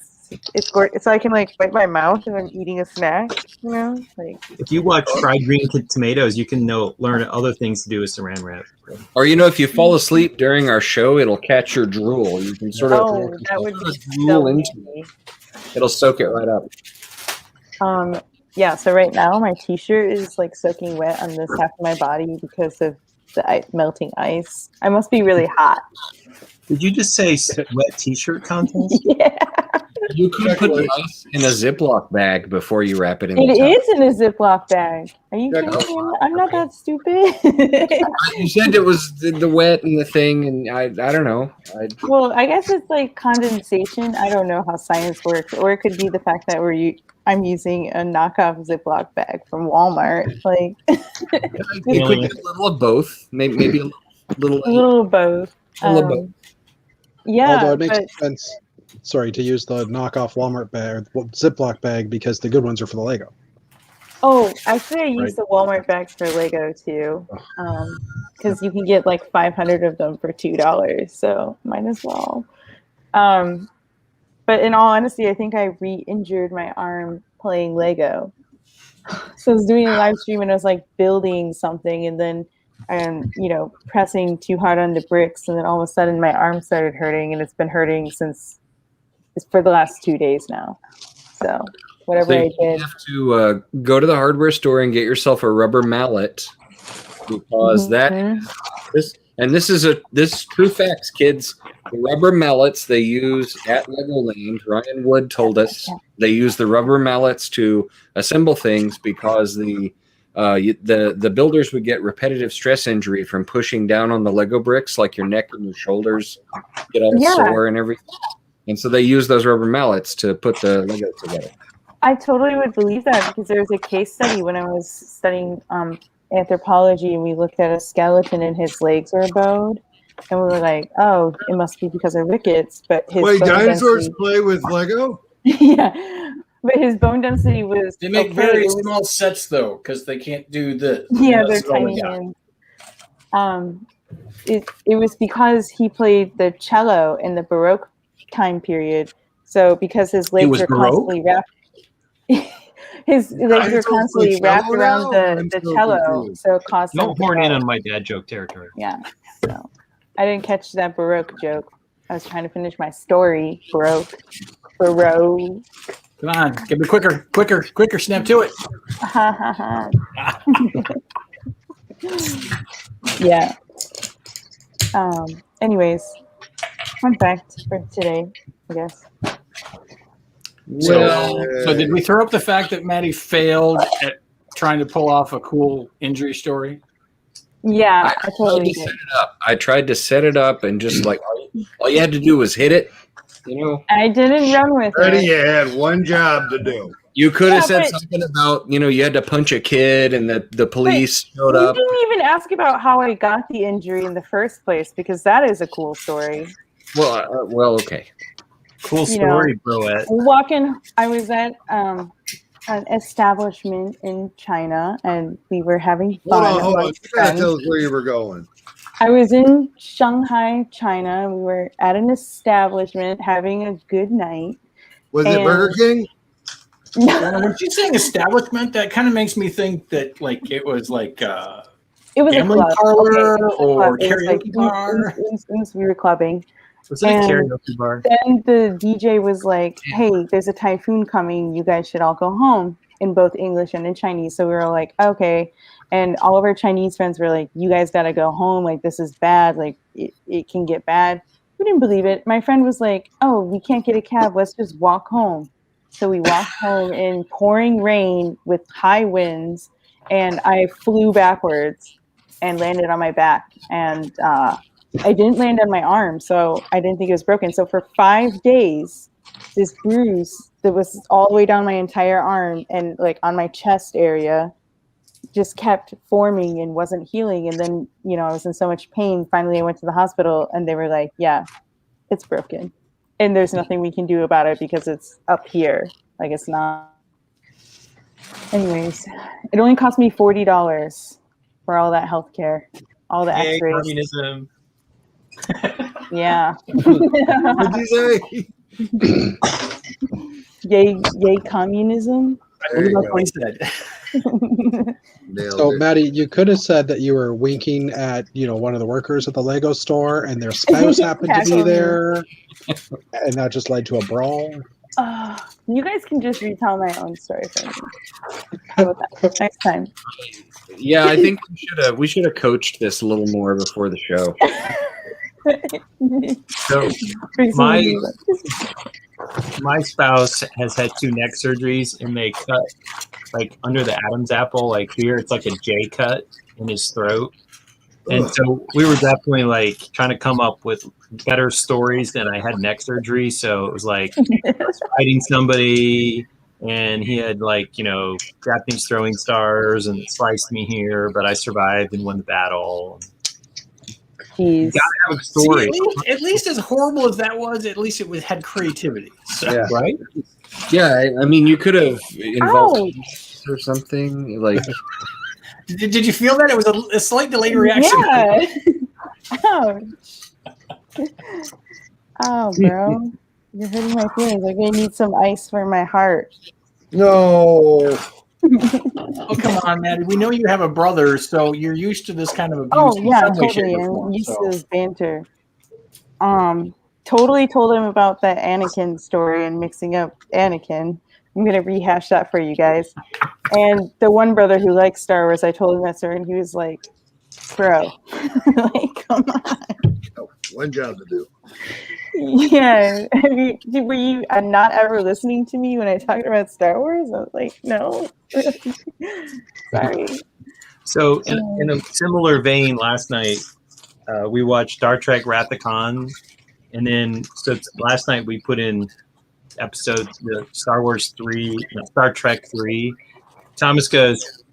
it's so I can like wipe my mouth and I'm eating a snack. You know, like if you watch Fried Green Tomatoes, you can learn other things to do with saran wrap. Or if you fall asleep during our show, it'll catch your drool. You can sort of that would be drool so into it. It'll soak it right up. Yeah, so right now my t-shirt is like soaking wet on this half of my body because of the melting ice. I must be really hot. Did you just say wet t-shirt contest? Yeah. You could put the ice in a Ziploc bag before you wrap it in. It is in a Ziploc bag. Are you kidding me? I'm not that stupid. You said it was the wet and the thing, and I don't know. Well, I guess it's like condensation. I don't know how science works, or it could be the fact that I'm using a knockoff Ziploc bag from Walmart. Like, it could be a little of both. Maybe a little of both. Yeah, although it makes sense. Sorry, to use the knockoff Walmart bag, Ziploc bag, because the good ones are for the Lego. Oh, actually, I use the Walmart bags for Lego too, because you can get like 500 of them for $2. So might as well. But in all honesty, I think I re-injured my arm playing Lego. So I was doing a live stream and I was like building something, and then pressing too hard on the bricks, and then all of a sudden my arm started hurting, and it's been hurting for the last 2 days now. So whatever I did. You have to go to the hardware store and get yourself a rubber mallet, because this is true facts, kids. The rubber mallets they use at Legoland, Ryan Wood told us they use the rubber mallets to assemble things because the builders would get repetitive stress injury from pushing down on the Lego bricks, like your neck and your shoulders get all sore and everything. And so they use those rubber mallets to put the Lego together. I totally would believe that, because there was a case study when I was studying anthropology, and we looked at a skeleton and his legs were bowed. And we were like, oh, it must be because of rickets. But his Wait, bone dinosaurs density, play with Lego? yeah, but his bone density was They make okay. very It was, small sets though, because they can't do the. yeah, they're that's all we tiny got. hands. It was because he played the cello in the Baroque time period. So because his legs was were Baroque? constantly wrapped, his legs were Dinosaurs constantly play wrapped cello around now? the I'm so cello, confused. so it caused them Don't to horn in go. on my dad joke territory. Yeah, so I didn't catch that Baroque joke. I was trying to finish my story. Baroque. Come on, give me quicker, snap to it. Ha ha ha. Yeah. Anyways, fun fact for today, I guess. So did we throw up the fact that Maddie failed at trying to pull off a cool injury story? Yeah, I tried totally to did. set it up. I tried to set it up and just like all you had to do was hit it. I didn't run with Freddie, it. you had one job to do. You could have said but- something about, you had to punch a kid and the police showed You up. didn't even ask about how I got the injury in the first place, because that is a cool story. Well, okay. Cool You know, story, Broette. I was at an establishment in China, and we were having Hold fun. on. You amongst gotta friends. tell us where you were going. I was in Shanghai, China. We were at an establishment having a good night. Was it Burger King? When she's saying establishment, that kind of makes me think that like it was like It was a gambling club. parlor Okay, it was a or club. It was like, karaoke bar. we were clubbing. Was it a karaoke bar? Then the DJ was like, hey, there's a typhoon coming. You guys should all go home, in both English and in Chinese. So we were like, okay. And all of our Chinese friends were like, you guys got to go home. Like, this is bad. Like, it can get bad. We didn't believe it. My friend was like, oh, we can't get a cab. Let's just walk home. So we walked home in pouring rain with high winds. And I flew backwards and landed on my back. And I didn't land on my arm, so I didn't think it was broken. So for 5 days, this bruise that was all the way down my entire arm and like on my chest area just kept forming and wasn't healing. And then, I was in so much pain. Finally, I went to the hospital and they were like, yeah, it's broken. And there's nothing we can do about it because it's up here. Like, it's not. Anyways, it only cost me $40 for all that healthcare, all the Hey, x-rays. communism. Yeah. What'd you say? Yay, communism. I believe that's what he said. Nailed So, it. Maddie, you could have said that you were winking at, one of the workers at the Lego store, and their spouse happened to be Tackle me. there, and that just led to a brawl. You guys can just retell my own story for me. How about that? Next time. Yeah, I think we should have coached this a little more before the show. So my spouse has had 2 neck surgeries, and they cut like under the Adam's apple, like here it's like a J cut in his throat. And so we were definitely like trying to come up with better stories than I had neck surgery. So it was like I was fighting somebody, and he had like, Japanese throwing stars and sliced me here, but I survived and won the battle. Jeez. You gotta have a story. See, at least as horrible as that was, at least it had creativity. So, Yeah. Right? Yeah, I mean, you could have involved Ouch. or something like. Did you feel that? It was a slight delayed reaction. Yeah. Ouch. Oh, bro. You're hurting my feelings. Like, I need some ice for my heart. No. Oh, come on, Maddie. We know you have a brother, so you're used to this kind of abuse. Oh, in yeah, some way, shape, totally. or I'm form, used so. to this banter. Totally told him about the Anakin story and mixing up Anakin. I'm going to rehash that for you guys. And the one brother who likes Star Wars, I told him that story, and he was like, bro, like, come on. One job to do. Yeah. Were you not ever listening to me when I talked about Star Wars? I was like, no. Sorry. So in a similar vein, last night we watched Star Trek Wrath of Khan, and then last night we put in the Star Trek 3. Thomas goes,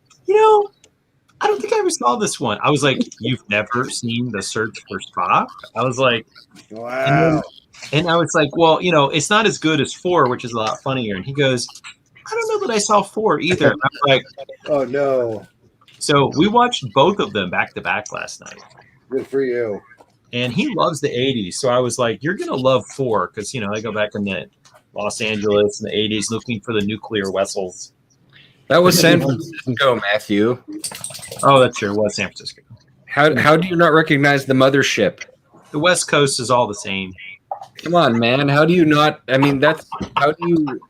I don't think I ever saw this one. I was like, you've never seen The Search for Spock? I was like, Wow. and I was like, well, it's not as good as 4, which is a lot funnier. And he goes, I don't know that I saw 4 either. And I'm like, Oh no. so we watched both of them back to back last night. Good for you. And he loves the 80s. So I was like, you're going to love 4 because, I go back in the Los Angeles in the 80s looking for the nuclear vessels. That was San Francisco, Matthew. Oh, that sure was San Francisco. How do you not recognize the mothership? The West Coast is all the same. Come on, man. How do you not? I mean, how do you?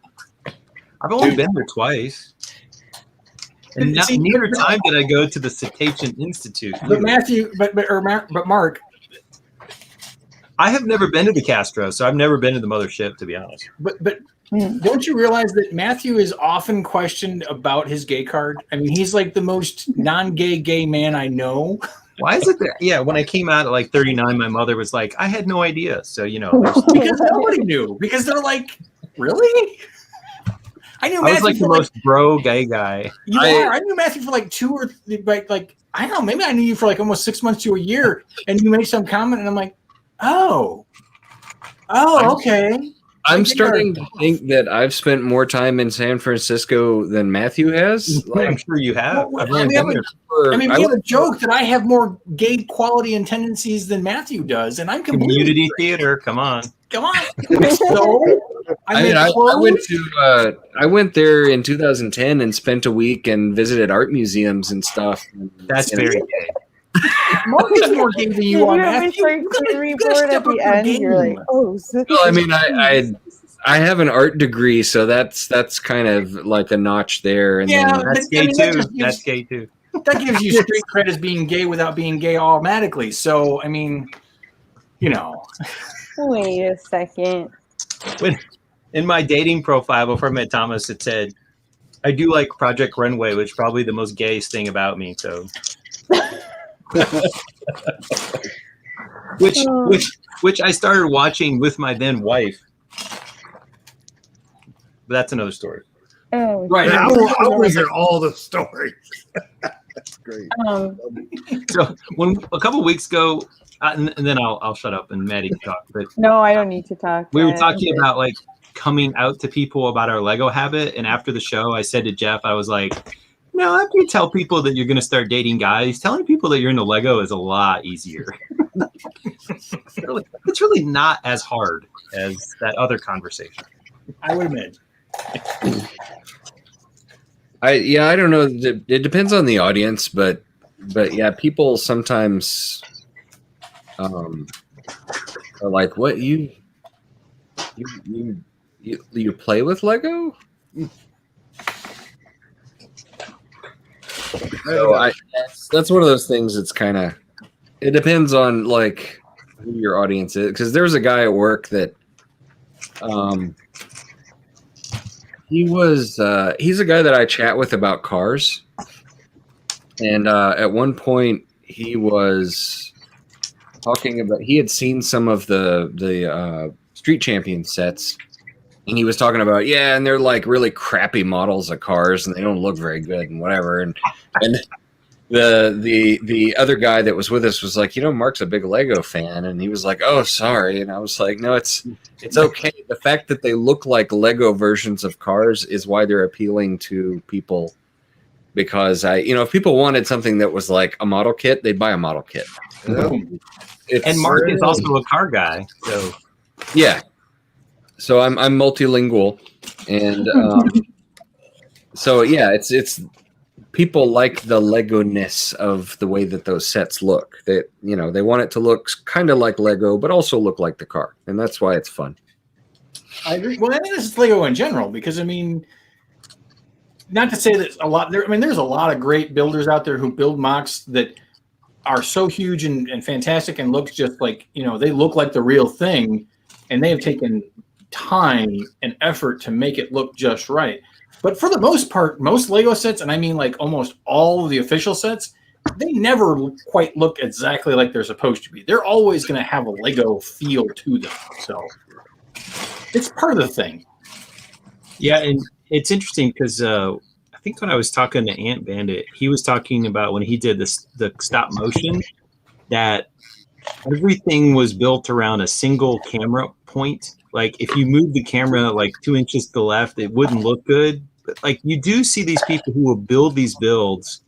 I've only been there twice. And neither time did I go to the Cetacean Institute. But Matthew, but Mark, I have never been to the Castro, so I've never been to the mothership, to be honest. But don't you realize that Matthew is often questioned about his gay card? I mean, he's like the most non-gay gay man I know. Why is it that? Yeah, when I came out at like 39, my mother was like, I had no idea. So, because nobody knew. Because they're like, really? I knew Matthew. I was like the most bro gay guy. I knew Matthew for like 2 or like I don't know, maybe I knew you for like almost 6 months to a year, and you made some comment, and I'm like, oh, okay. I'm starting to think that I've spent more time in San Francisco than Matthew has. I'm sure you have. We have a joke that I have more gay quality and tendencies than Matthew does, and I'm community theater. Come on. So I went there in 2010 and spent a week and visited art museums and stuff. That's very gay. Mark is more gay than you are, Matthew. You're like, oh. Well, I mean, I have an art degree, so that's kind of like a notch there. And yeah, that's gay too. That's gay too. That gives you street cred as being gay without being gay automatically. So, I mean, Wait a second. In my dating profile before I met Thomas, it said, I do like Project Runway, which is probably the most gayest thing about me. So. which I started watching with my then wife, but that's another story. Oh, right. I want to hear all the stories. That's great. So a couple weeks ago, and then I'll shut up and Maddie can talk. But no, I don't need to talk. We were talking about like coming out to people about our Lego habit, and after the show, I said to Jeff, I was like, after you tell people that you're going to start dating guys, telling people that you're into Lego is a lot easier. It's really not as hard as that other conversation. I would admit. I don't know. It depends on the audience, but yeah, people sometimes are like, "What you play with Lego?" So that's one of those things. It's kind of, it depends on like who your audience is. Because there's a guy at work that, he's a guy that I chat with about cars, and at one point he was talking about, he had seen some of the Street Champion sets. And he was talking about, and they're like really crappy models of cars, and they don't look very good, and whatever. And the other guy that was with us was like, Mark's a big Lego fan, and he was like, oh, sorry. And I was like, no, it's okay. The fact that they look like Lego versions of cars is why they're appealing to people. Because if people wanted something that was like a model kit, they'd buy a model kit. And Mark is also a car guy, so yeah. So I'm multilingual, and so yeah, it's people like the Lego-ness of the way that those sets look. They they want it to look kind of like Lego, but also look like the car, and that's why it's fun. I agree. Well, I think this is Lego in general, because I mean, not to say that a lot. There's a lot of great builders out there who build mocks that are so huge and fantastic, and looks just like they look like the real thing, and they have taken time and effort to make it look just right. But for the most part, most Lego sets, and I mean like almost all of the official sets, they never quite look exactly like they're supposed to be. They're always going to have a Lego feel to them. So it's part of the thing. Yeah, and it's interesting because I think when I was talking to Ant Bandit, he was talking about when he did the stop motion, that everything was built around a single camera point. Like if you move the camera like 2 inches to the left, it wouldn't look good. But like you do see these people who will build these builds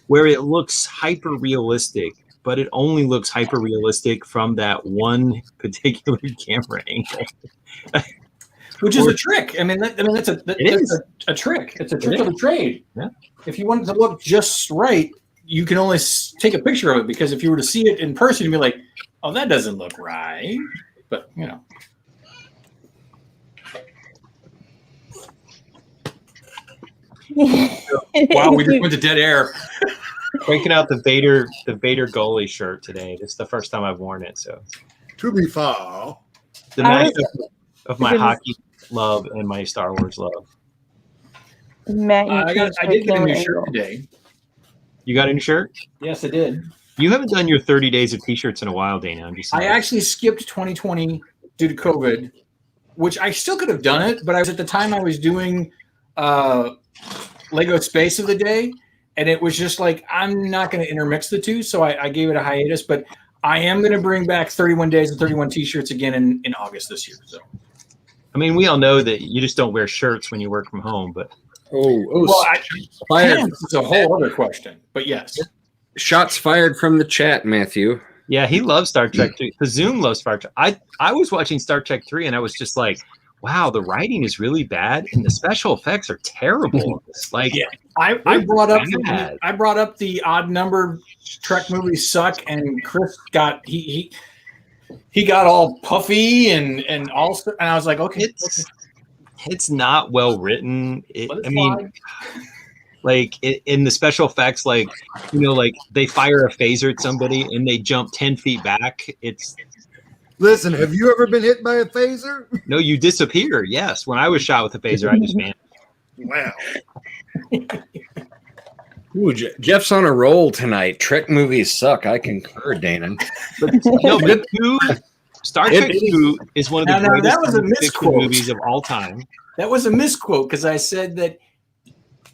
where it looks hyper realistic, but it only looks hyper realistic from that one particular camera angle. Which is a trick. I mean, that's a trick. It's a trick of the trade. Yeah. If you want it to look just right, you can only take a picture of it, because if you were to see it in person, you'd be like, "Oh, that doesn't look right." But you know. Wow, we just went to dead air. Breaking out the Vader goalie shirt today. This is the first time I've worn it, so To be fair, the match of my hockey love and my Star Wars love. Matt, I did get a new shirt today. You got a new shirt? Yes, I did. You haven't done your 30 days of t-shirts in a while, Dana. I'm just saying. I actually skipped 2020 due to COVID, which I still could have done it, but I was doing Lego Space of the Day, and it was just like, I'm not going to intermix the two, so I gave it a hiatus, but I am going to bring back 31 Days and 31 T-shirts again in August this year. So, I mean, we all know that you just don't wear shirts when you work from home, but pants is a whole other question, but yes. Shots fired from the chat, Matthew. yeah, he loves Star Trek 3. Zoom loves Star Trek. I was watching Star Trek 3, and I was just like, wow, the writing is really bad, and the special effects are terrible. Like, yeah, I brought up the odd number Trek movies suck, and Chris got he got all puffy and also, and I was like, okay, it's not well written. Like in the special effects, like, you know, like they fire a phaser at somebody and they jump 10 feet back. listen, have you ever been hit by a phaser? No, you disappear. Yes. When I was shot with a phaser, I just vanished. Wow. Ooh, Jeff's on a roll tonight. Trek movies suck. I concur, Dana. No, but Star Trek 2 is one of the greatest movies of all time. That was a misquote, because I said that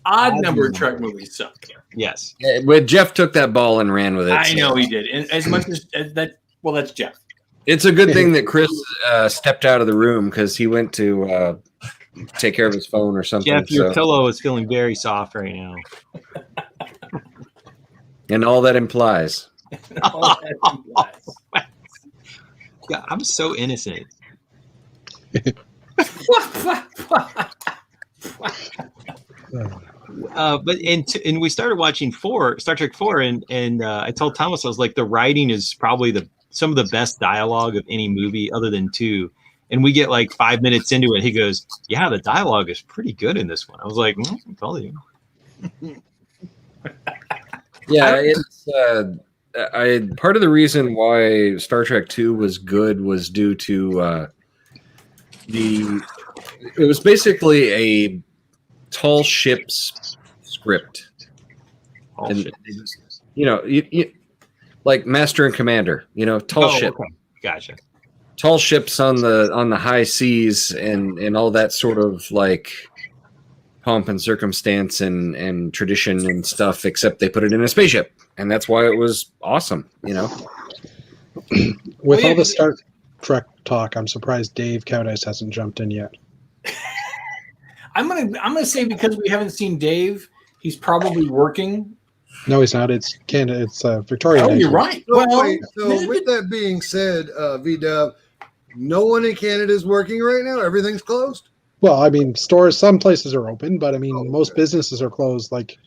odd number Trek movies suck. Yes. But Jeff took that ball and ran with it. I know he did. And as much as that, well, that's Jeff. It's a good thing that Chris stepped out of the room, because he went to take care of his phone or something. Jeff, your pillow is feeling very soft right now. And all that implies. God, I'm so innocent. But we started watching Star Trek 4, and I told Thomas, I was like, the writing is probably some of the best dialogue of any movie other than 2. And we get like 5 minutes into it. He goes, yeah, the dialogue is pretty good in this one. I was like, I told you. Yeah, it's part of the reason why Star Trek 2 was good was due to it was basically a tall ships script. You know, you like Master and Commander, you know, tall ship. Okay. Gotcha. Tall ships on the high seas and all that sort of like pomp and circumstance and tradition and stuff, except they put it in a spaceship, and that's why it was awesome, you know. With all the Star Trek talk, I'm surprised Dave Cowdice hasn't jumped in yet. I'm gonna say, because we haven't seen Dave, he's probably working. No, he's not. It's Canada. It's Victoria. Oh, you're right. So, Well, wait, so with that being said, VW, no one in Canada is working right now. Everything's closed. Well, I mean, stores. Some places are open, but I mean, most businesses are closed. Like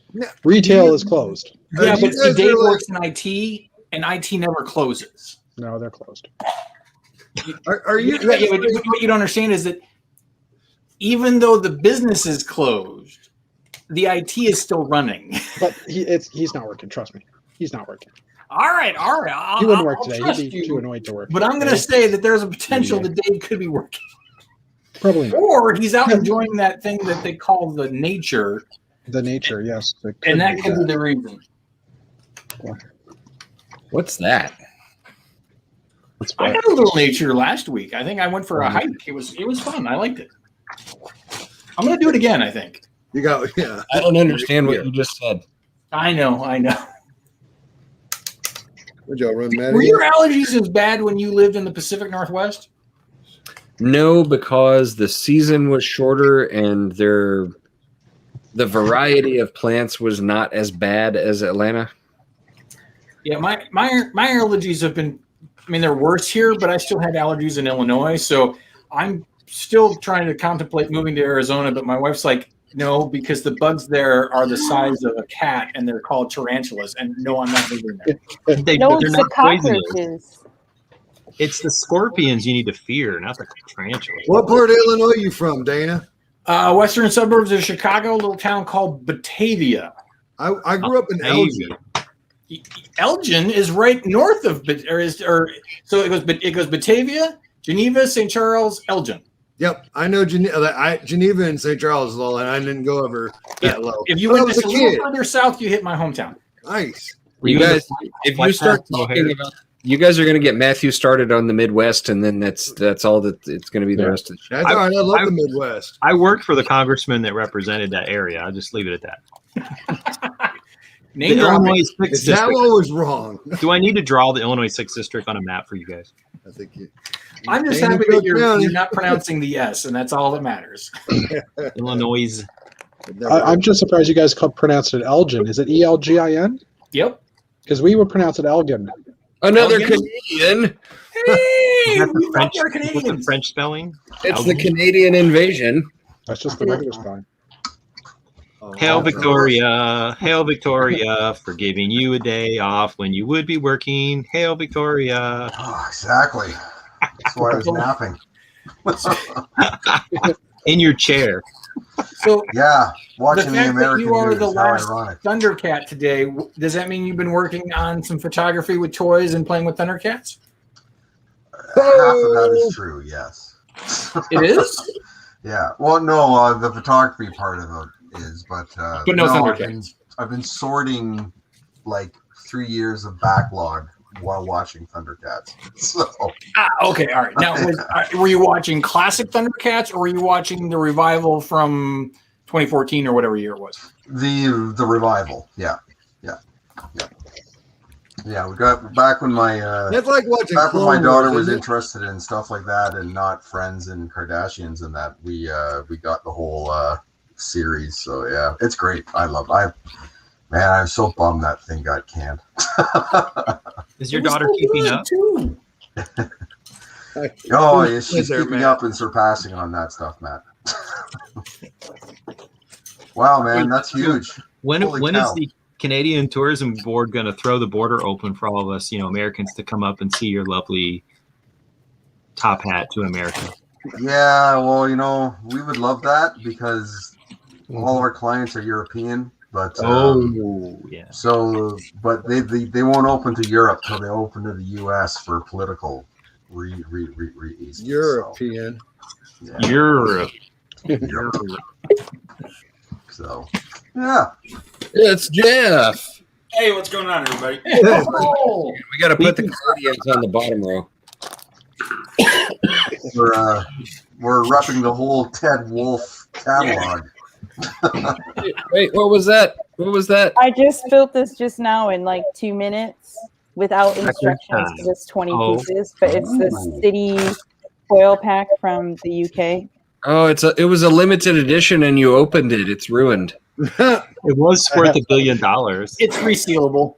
retail is closed. Yeah, but see, Dave works in IT, and IT never closes. No, they're closed. Are you? What you don't understand is that even though the business is closed, the IT is still running. But he's not working. Trust me, he's not working. All right. He wouldn't work today. He'd be too annoyed to work. But I'm going to say that there's a potential that Dave could be working. Probably not. Or he's out enjoying that thing that they call the nature. The nature, yes. And that could be the reason. What's that? I had a little nature last week. I think I went for a hike. It was fun. I liked it. I'm going to do it again, I think. You got, yeah. I don't understand what you just said. I know. Would y'all run Maddie? Were your allergies as bad when you lived in the Pacific Northwest? No, because the season was shorter and the variety of plants was not as bad as Atlanta. Yeah, my allergies have been, I mean, they're worse here, but I still had allergies in Illinois. So I'm still trying to contemplate moving to Arizona, but my wife's like, no, because the bugs there are the size of a cat and they're called tarantulas. And no, I'm not moving there. No, they're it's not the poisonous. cockroaches. It's the scorpions you need to fear, not the tarantulas. What part of Illinois are you from, Dana? Western suburbs of Chicago, a little town called Batavia. I grew up in Elgin. Elgin is right north of, so it goes Batavia, Geneva, St. Charles, Elgin. Yep, I know Geneva and St. Charles, and I didn't go over that low. If you But I went was just a a little kid. further south, you hit my hometown. Nice. You guys, if you start talking about, you guys are going to get Matthew started on the Midwest, and then that's all that it's going to be the rest of the show. That's all right. I love the Midwest. I worked for the congressman that represented that area. I'll just leave it at that. Name The dropping. Illinois 6th That district. one was wrong. Do I need to draw the Illinois 6th district on a map for you guys? I think you. I'm just Dana happy Cook that you're County. not pronouncing the S, and that's all that matters. Illinois. I'm just surprised you guys pronounced it Elgin. Is it Elgin? Yep. Because we would pronounce it Elgin. Another Elgin? Canadian. Hey, That's we the French, are what's the Canadians. French spelling? It's Elgin? the Canadian invasion. That's just the regular spelling. Hail Victoria, hail Victoria, for giving you a day off when you would be working. Hail Victoria. Oh, exactly. That's why I was napping. In your chair. So Yeah, the watching the fact that American you are news. the How last ironic. Thundercat today, does that mean you've been working on some photography with toys and playing with Thundercats? Half of that is true. Yes. It is? Yeah. Well, no, the photography part of it is, but no Thundercats. Thundercats. I've been sorting like 3 years of backlog while watching Thundercats. So Okay, all right. Now, were you watching classic Thundercats, or were you watching the revival from 2014 or whatever year it was? the revival. Yeah. We got back when my That's like watching. back when Clone my daughter Wars, was isn't it? interested in stuff like that and not Friends and Kardashians and that, we got the whole series. So yeah, it's great. I'm so bummed that thing got canned. Is your It was daughter so keeping good, up? too. Oh, yeah, she's there, keeping Matt? up and surpassing on that stuff, Matt. Wow, man, that's huge. When Holy is cow. the Canadian Tourism Board going to throw the border open for all of us, Americans, to come up and see your lovely top hat to America? Yeah, well, we would love that because all our clients are European, but Yeah. so, but they won't open to Europe till they open to the U.S. for political reasons. European. So, yeah. Europe. So, yeah. It's Jeff. Hey, what's going on, everybody? Oh, We got to put the Canadians on the bottom row. We're repping the whole Ted Wolf catalog. Wait, what was that? What was that? I just built this just now in like 2 minutes without instructions because it's 20 pieces, but it's the city foil pack from the UK. Oh, it was a limited edition, and you opened it. It's ruined. It was worth $1 billion. it's resealable.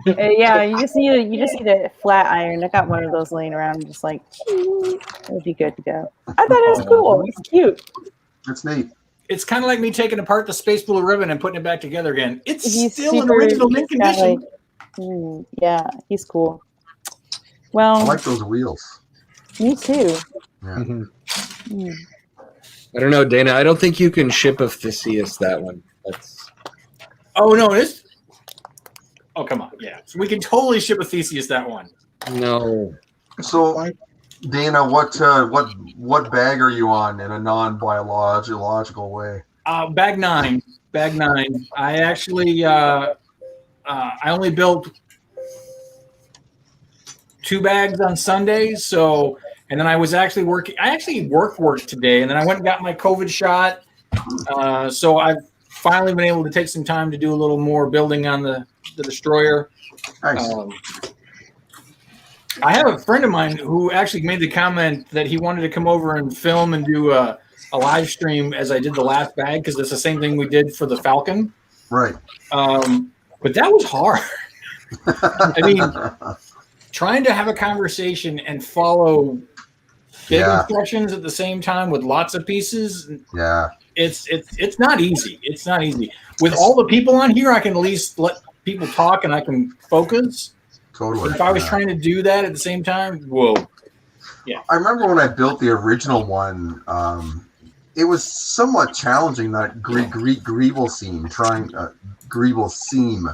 Yeah, you just need a flat iron. I got one of those laying around, just like it would be good to go. I thought it was cool. It's cute. It's neat. It's kind of like me taking apart the Space Blue ribbon and putting it back together again. It's He's still in super- original mint he's got, condition. like, yeah, he's cool. Well, I like those wheels. me too. Yeah. Mm. I don't know, Dana. I don't think you can ship a Theseus that one. That's Oh no, it's. Oh come on, yeah. So we can totally ship a Theseus that one. no. So, Dana, what bag are you on in a non-biological way? Bag nine. I actually I only built 2 bags on Sundays, so and then I was actually working. I actually worked today, and then I went and got my COVID shot, So I've finally been able to take some time to do a little more building on the destroyer. Nice. I have a friend of mine who actually made the comment that he wanted to come over and film and do a live stream as I did the last bag, because it's the same thing we did for the Falcon. Right. But that was hard. I mean, trying to have a conversation and follow big instructions at the same time with lots of pieces. Yeah. It's not easy. It's not easy. With all the people on here, I can at least let people talk and I can focus. Totally. But if I was trying to do that at the same time, whoa. Yeah. I remember when I built the original one, it was somewhat challenging, that Greeble seam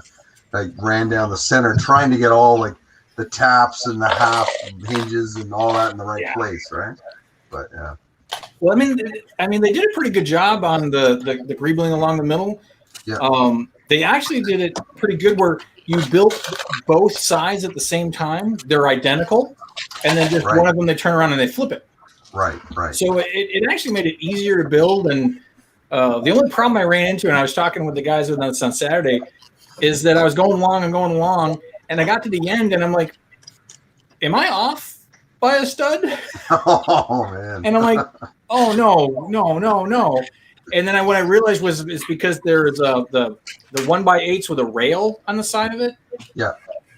that ran down the center, trying to get all like the taps and the half hinges and all that in the right place, right? But yeah. Well, I mean, they did a pretty good job on the greebling along the middle. Yeah. They actually did it pretty good where you built both sides at the same time. They're identical, and then just one of them they turn around and they flip it. Right. So it actually made it easier to build. And the only problem I ran into, and I was talking with the guys on Saturday, is that I was going along, and I got to the end, and I'm like, am I off by a stud? Oh, man. And I'm like, oh, no. And then what I realized is because there's the 1x8s with a rail on the side of it. Yeah.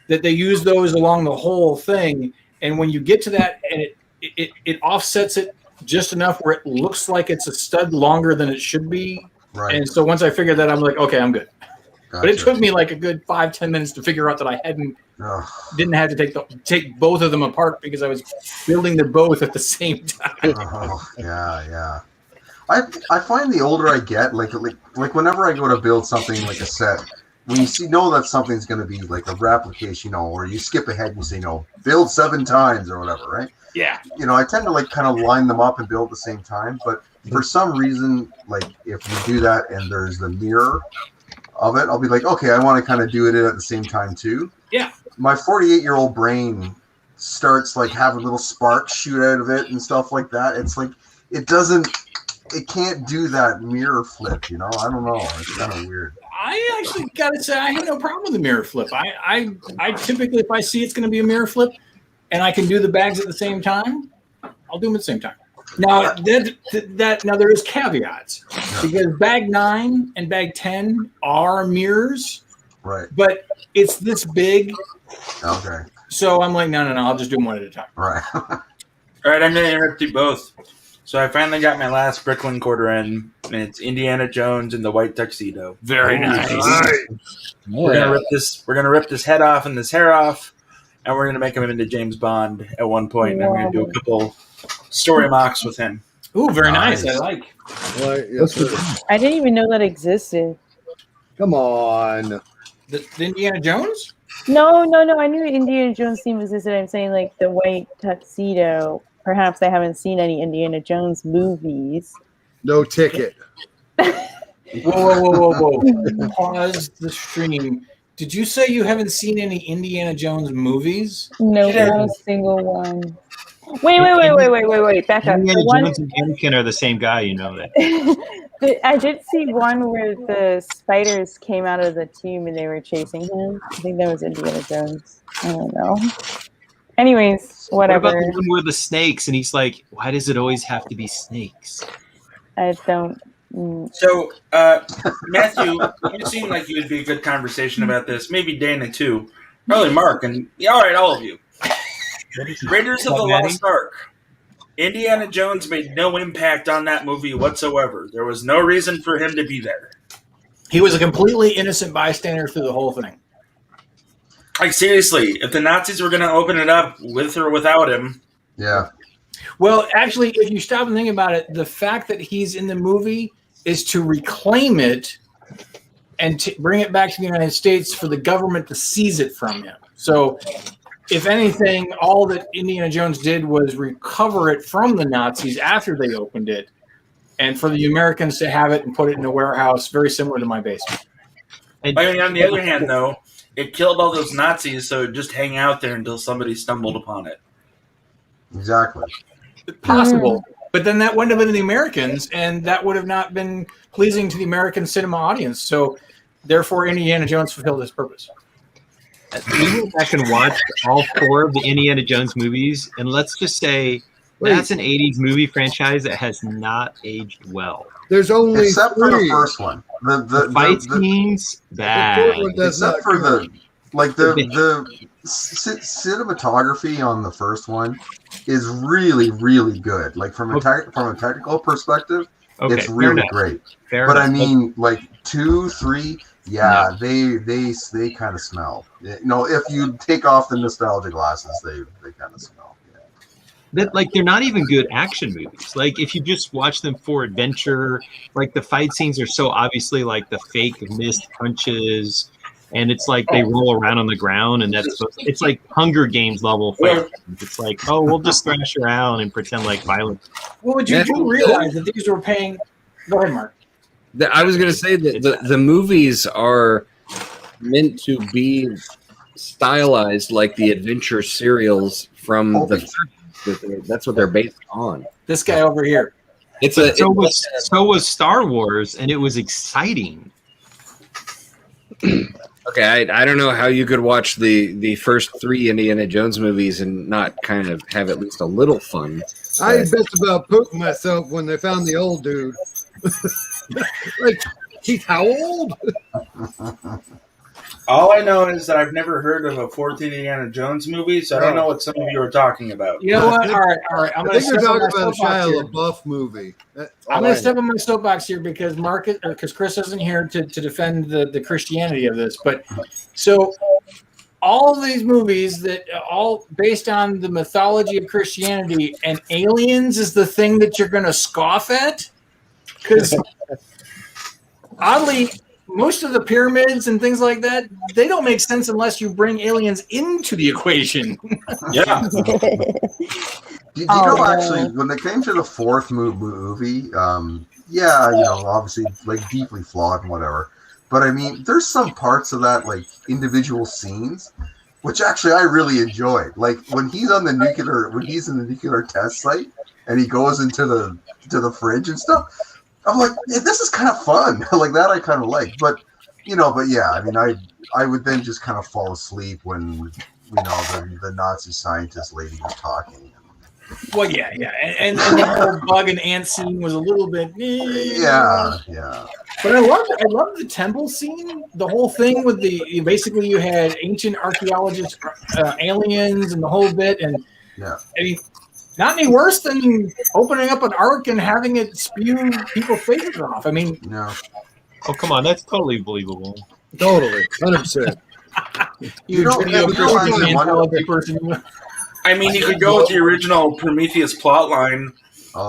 That they use those along the whole thing. And when you get to that, and it offsets it just enough where it looks like it's a stud longer than it should be. Right. And so once I figured that, I'm like, okay, I'm good. Gotcha. But it took me like a good 5-10 minutes to figure out that I didn't have to take both of them apart because I was building them both at the same time. Oh, yeah. I find the older I get, like whenever I go to build something like a set, when you know that something's going to be like a replication, or you skip ahead and you say, build 7 times or whatever, right? Yeah. I tend to like kind of line them up and build at the same time. But for some reason, like if you do that and there's the mirror of it, I'll be like, okay, I want to kind of do it at the same time too. Yeah. My 48-year-old brain starts like having little sparks shoot out of it and stuff like that. It's like it can't do that mirror flip, I don't know. It's kind of weird. I actually got to say, I have no problem with the mirror flip. I typically, if I see it's going to be a mirror flip and I can do the bags at the same time, I'll do them at the same time. Now, now there is caveats because bag 9 and bag 10 are mirrors, right? But it's this big. Okay. So I'm like, no, I'll just do them one at a time. Right. All right, I'm going to interrupt you both. So I finally got my last Bricklin quarter in, and it's Indiana Jones in the white tuxedo. Very nice. We're gonna rip this head off and this hair off, and we're gonna make him into James Bond at one point. And I'm gonna do a couple story mocks with him. Ooh, very nice. I like. Yes, sir. I didn't even know that existed. Come on. The Indiana Jones? No. I knew Indiana Jones theme existed. I'm saying like the white tuxedo. Perhaps I haven't seen any Indiana Jones movies. No ticket. Whoa. Pause the stream. Did you say you haven't seen any Indiana Jones movies? No, not a single one. Wait. Back up. Indiana Jones and Anakin are the same guy, you know that. I did see one where the spiders came out of the tomb and they were chasing him. I think that was Indiana Jones. I don't know. Anyways, whatever. What about the one where the snakes, and he's like, why does it always have to be snakes? I don't. So, Matthew, you seem like you'd be a good conversation about this. Maybe Dana, too. Probably Mark. And all right, all of you. Raiders of the Lost Ark. Indiana Jones made no impact on that movie whatsoever. There was no reason for him to be there. He was a completely innocent bystander through the whole thing. Like, seriously, if the Nazis were going to open it up with or without him. Yeah. Well, actually, if you stop and think about it, the fact that he's in the movie is to reclaim it and to bring it back to the United States for the government to seize it from him. So, if anything, all that Indiana Jones did was recover it from the Nazis after they opened it, and for the Americans to have it and put it in a warehouse, very similar to my basement. I mean, on the other hand, though, it killed all those Nazis, so it'd just hang out there until somebody stumbled upon it. Exactly. Possible. But then that wouldn't have been to the Americans, and that would have not been pleasing to the American cinema audience. So, therefore, Indiana Jones fulfilled his purpose. We went back and watched all 4 of the Indiana Jones movies, and let's just say that's an 80s movie franchise that has not aged well. There's only except 3. for the first one. The fight scenes, bad. Except for the cinematography on the first one is really, really good. Like from a technical perspective, it's really great. But I mean, like 2, 3, they kind of smell. If you take off the nostalgia glasses, they kind of smell. They're not even good action movies. Like if you just watch them for adventure, like the fight scenes are so obviously like the fake missed punches, and it's like they roll around on the ground, and it's like Hunger Games level fight. It's like, oh, we'll just thrash around and pretend like violence. Well, but you do realize that these were paying. Go ahead, Mark. I was going to say that the movies are meant to be stylized like the adventure serials from the 30s. That's what they're based on. This guy over here. So was Star Wars, and it was exciting. Okay, I don't know how you could watch the first 3 Indiana Jones movies and not kind of have at least a little fun. I bitched about pooping myself when they found the old dude. Like, he's how old? All I know is that I've never heard of a 4th Indiana Jones movie, so I don't know what some of you are talking about. You know what? All right. I think you're talking about a Shia LaBeouf movie. I'm going to step on my soapbox here because Chris isn't here to defend the Christianity of this. But so all of these movies that all based on the mythology of Christianity, and aliens is the thing that you're going to scoff at? Because oddly, most of the pyramids and things like that, they don't make sense unless you bring aliens into the equation. Yeah. Did you know, actually, when they came to the 4th movie, obviously, like, deeply flawed and whatever. But, I mean, there's some parts of that, like, individual scenes, which actually I really enjoyed. Like, when he's in the nuclear test site, and he goes into the fridge and stuff, I'm like, this is kind of fun. Like that I kind of like. But yeah, I mean, I would then just kind of fall asleep when, the Nazi scientist lady was talking. Well, yeah. And the whole bug and ant scene was a little bit... Yeah. But I love the temple scene, the whole thing with basically you had ancient archaeologists, aliens, and the whole bit. And yeah, I mean, not any worse than opening up an ark and having it spew people's faces off. I mean, no. Oh, come on, that's totally believable. Totally, 100%. I mean, you could go with the original Prometheus plotline,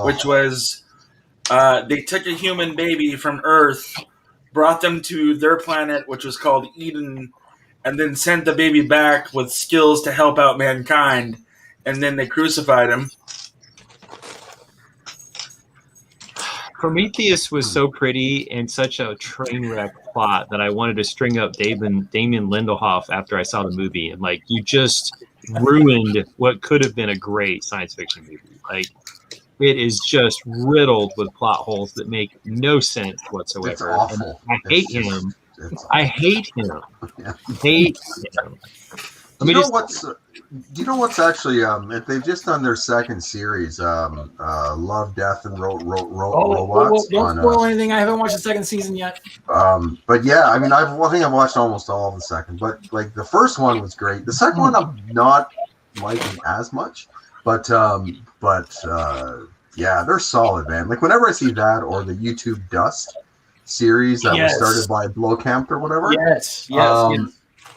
which was they took a human baby from Earth, brought them to their planet, which was called Eden, and then sent the baby back with skills to help out mankind, and then they crucified him. Prometheus was so pretty and such a train wreck plot that I wanted to string up Damien Lindelof after I saw the movie, and like you just ruined what could have been a great science fiction movie. Like it is just riddled with plot holes that make no sense whatsoever. It's awful. And I hate him. I hate him. Yeah. Hate him. Do you know what's actually they've just done their second series, Love, Death, and Robots. Don't spoil anything. I haven't watched the second season yet. But yeah, I mean, I think I've watched almost all of the second. But like the first one was great. The second one I'm not liking as much. But yeah, they're solid, man. Like whenever I see that or the YouTube Dust series that was started by Blowcamp or whatever. Yes.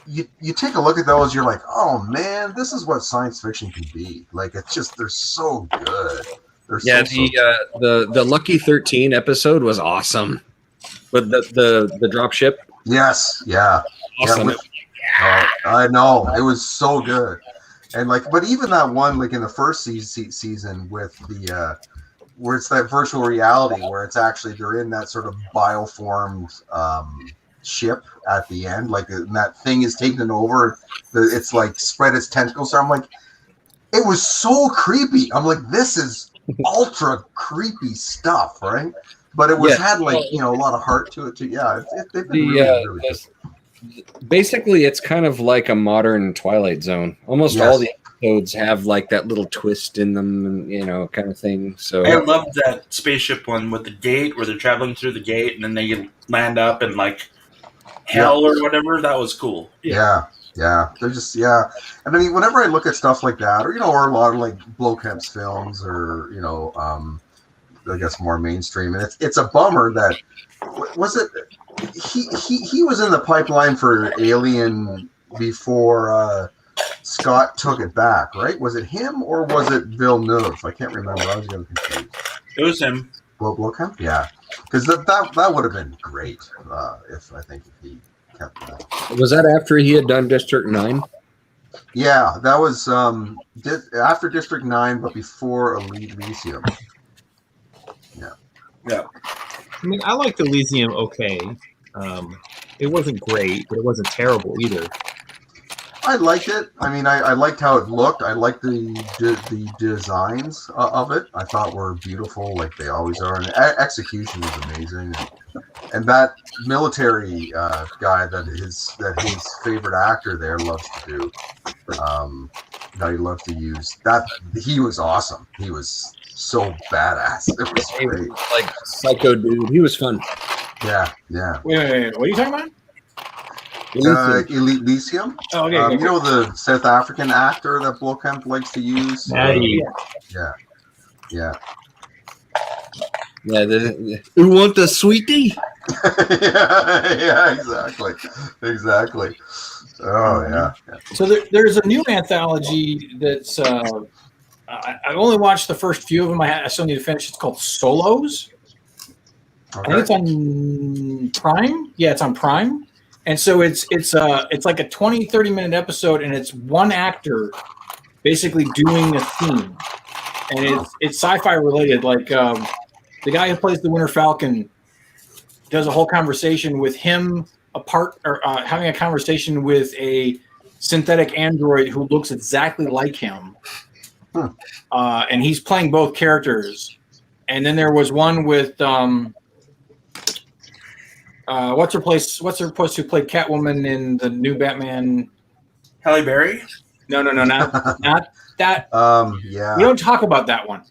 You take a look at those, you're like, oh man, this is what science fiction can be. Like it's just they're so good. The Lucky 13 episode was awesome. With the drop ship. Yes, yeah. Awesome. I know. It was so good. And like but even that one like in the first season with the where it's that virtual reality where it's actually they're in that sort of bioformed ship at the end, like that thing is taken over. It's like spread its tentacles. So I'm like, it was so creepy. I'm like, this is ultra creepy stuff, right? But it was had like a lot of heart to it too. Yeah, they've been really good. Basically, it's kind of like a modern Twilight Zone. Almost all the episodes have like that little twist in them, kind of thing. So I loved that spaceship one with the gate where they're traveling through the gate and then they land up in like hell or whatever. That was cool. Yeah. They're just and I mean, whenever I look at stuff like that, or or a lot of like Blomkamp's films, or I guess more mainstream, and it's a bummer that was it. He was in the pipeline for Alien before Scott took it back, right? Was it him or was it Villeneuve? I can't remember. I was getting confused. It was him. Blomkamp? Yeah, because that would have been great if he kept that. Was that after he had done District 9? Yeah, that was after District 9, but before Elysium. Yeah. I mean, I liked Elysium okay. It wasn't great, but it wasn't terrible either. I liked it. I mean, I liked how it looked. I liked the designs of it. I thought were beautiful, like they always are. And execution was amazing. And that military guy that his favorite actor there loves to do, that he loves to use. That he was awesome. He was so badass. It was great. Like psycho dude. He was fun. Yeah. Wait. What are you talking about? Elysium. Oh, okay. The South African actor that Blomkamp likes to use. Maddie. Yeah. Who want the sweetie? yeah, exactly. Oh yeah. So there's a new anthology that's I only watched the first few of them. I still need to finish. It's called Solos. Okay. I think it's on Prime. Yeah, it's on Prime. And so it's like a 20-30 minute episode, and it's one actor basically doing a theme, and it's sci-fi related. Like the guy who plays the Winter Falcon does a whole conversation with him having a conversation with a synthetic android who looks exactly like him, and he's playing both characters. And then there was one with what's her place who played Catwoman in the new Batman? Halle Berry? No, not that. Yeah. We don't talk about that one.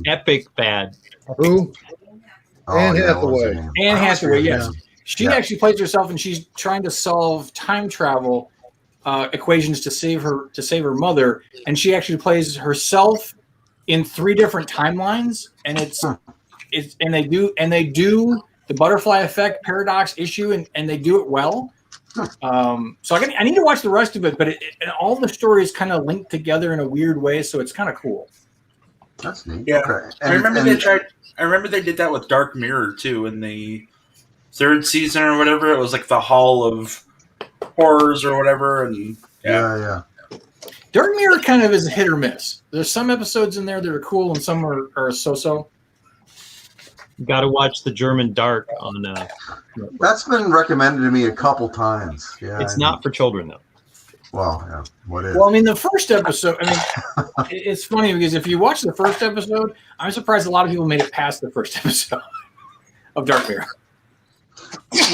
Epic bad. Who? Anne Hathaway. Anne Hathaway, yes. Yeah. She actually plays herself, and she's trying to solve time travel equations to save her mother, and she actually plays herself in 3 different timelines, and they do the butterfly effect paradox issue, and they do it well. So I need to watch the rest of it, but and all the stories kind of linked together in a weird way, so it's kind of cool. That's neat. Yeah, Okay. I remember they did that with Dark Mirror too in the 3rd season or whatever. It was like the Hall of Horrors or whatever, and yeah. Dark Mirror kind of is a hit or miss. There's some episodes in there that are cool, and some are so-so. You got to watch the German Dark on. That's been recommended to me a couple times. Yeah, it's not for children though. Well, yeah. What is? Well, I mean, the first episode. I mean, it's funny because if you watch the first episode, I'm surprised a lot of people made it past the first episode of Dark Mirror.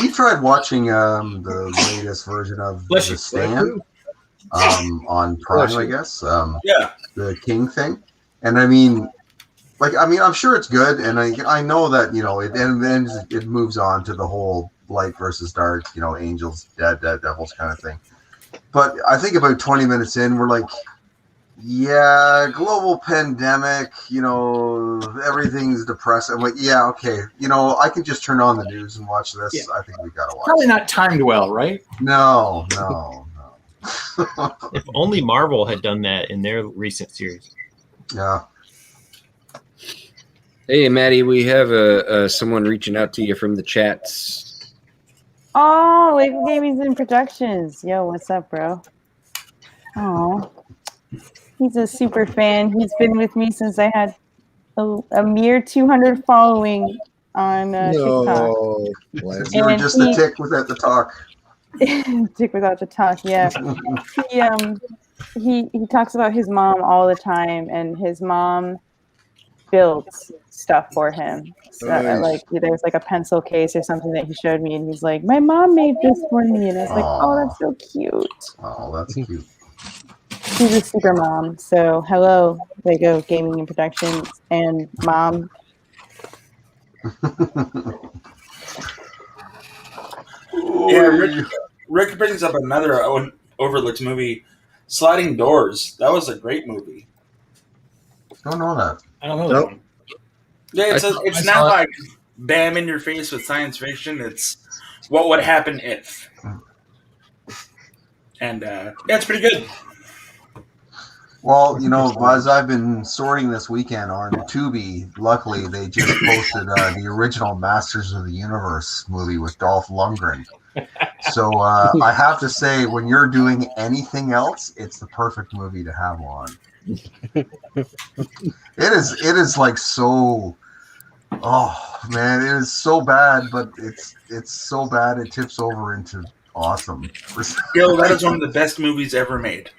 We tried watching the latest version of The Stand on Prime, I guess. The King thing, and I mean, I'm sure it's good, and I know that it moves on to the whole light versus dark, angels, dead, devils kind of thing. But I think about 20 minutes in, we're like, yeah, global pandemic, everything's depressing. I'm like, yeah, okay, I can just turn on the news and watch this. Yeah. I think we got to watch Probably not timed well, right? No. If only Marvel had done that in their recent series. Yeah. Hey, Maddie, we have someone reaching out to you from the chats. Oh, Lego Gaming's in Productions. Yo, what's up, bro? Oh, he's a super fan. He's been with me since I had a mere 200 following on TikTok. You were just a tick without the talk. Tick without the talk, yeah. He talks about his mom all the time, and his mom built stuff for him. So, Nice. like there's like a pencil case or something that he showed me, and he's like, "My mom made this for me," and I was like, "Oh, that's so cute." Oh, that's cute. She's a super mom. So hello, Lego Gaming and Productions and mom. Yeah, Rick brings up another overlooked movie, Sliding Doors. That was a great movie. Don't know that. I don't know that Nope. one. Yeah, it's I not saw it. like bam in your face with science fiction. It's what would happen if. And yeah, it's pretty good. Well, as I've been sorting this weekend on Tubi, luckily they just posted the original Masters of the Universe movie with Dolph Lundgren. So I have to say, when you're doing anything else, it's the perfect movie to have on. It is like so. Oh man, it is so bad, but it's so bad it tips over into awesome. Yo, that is one of the best movies ever made.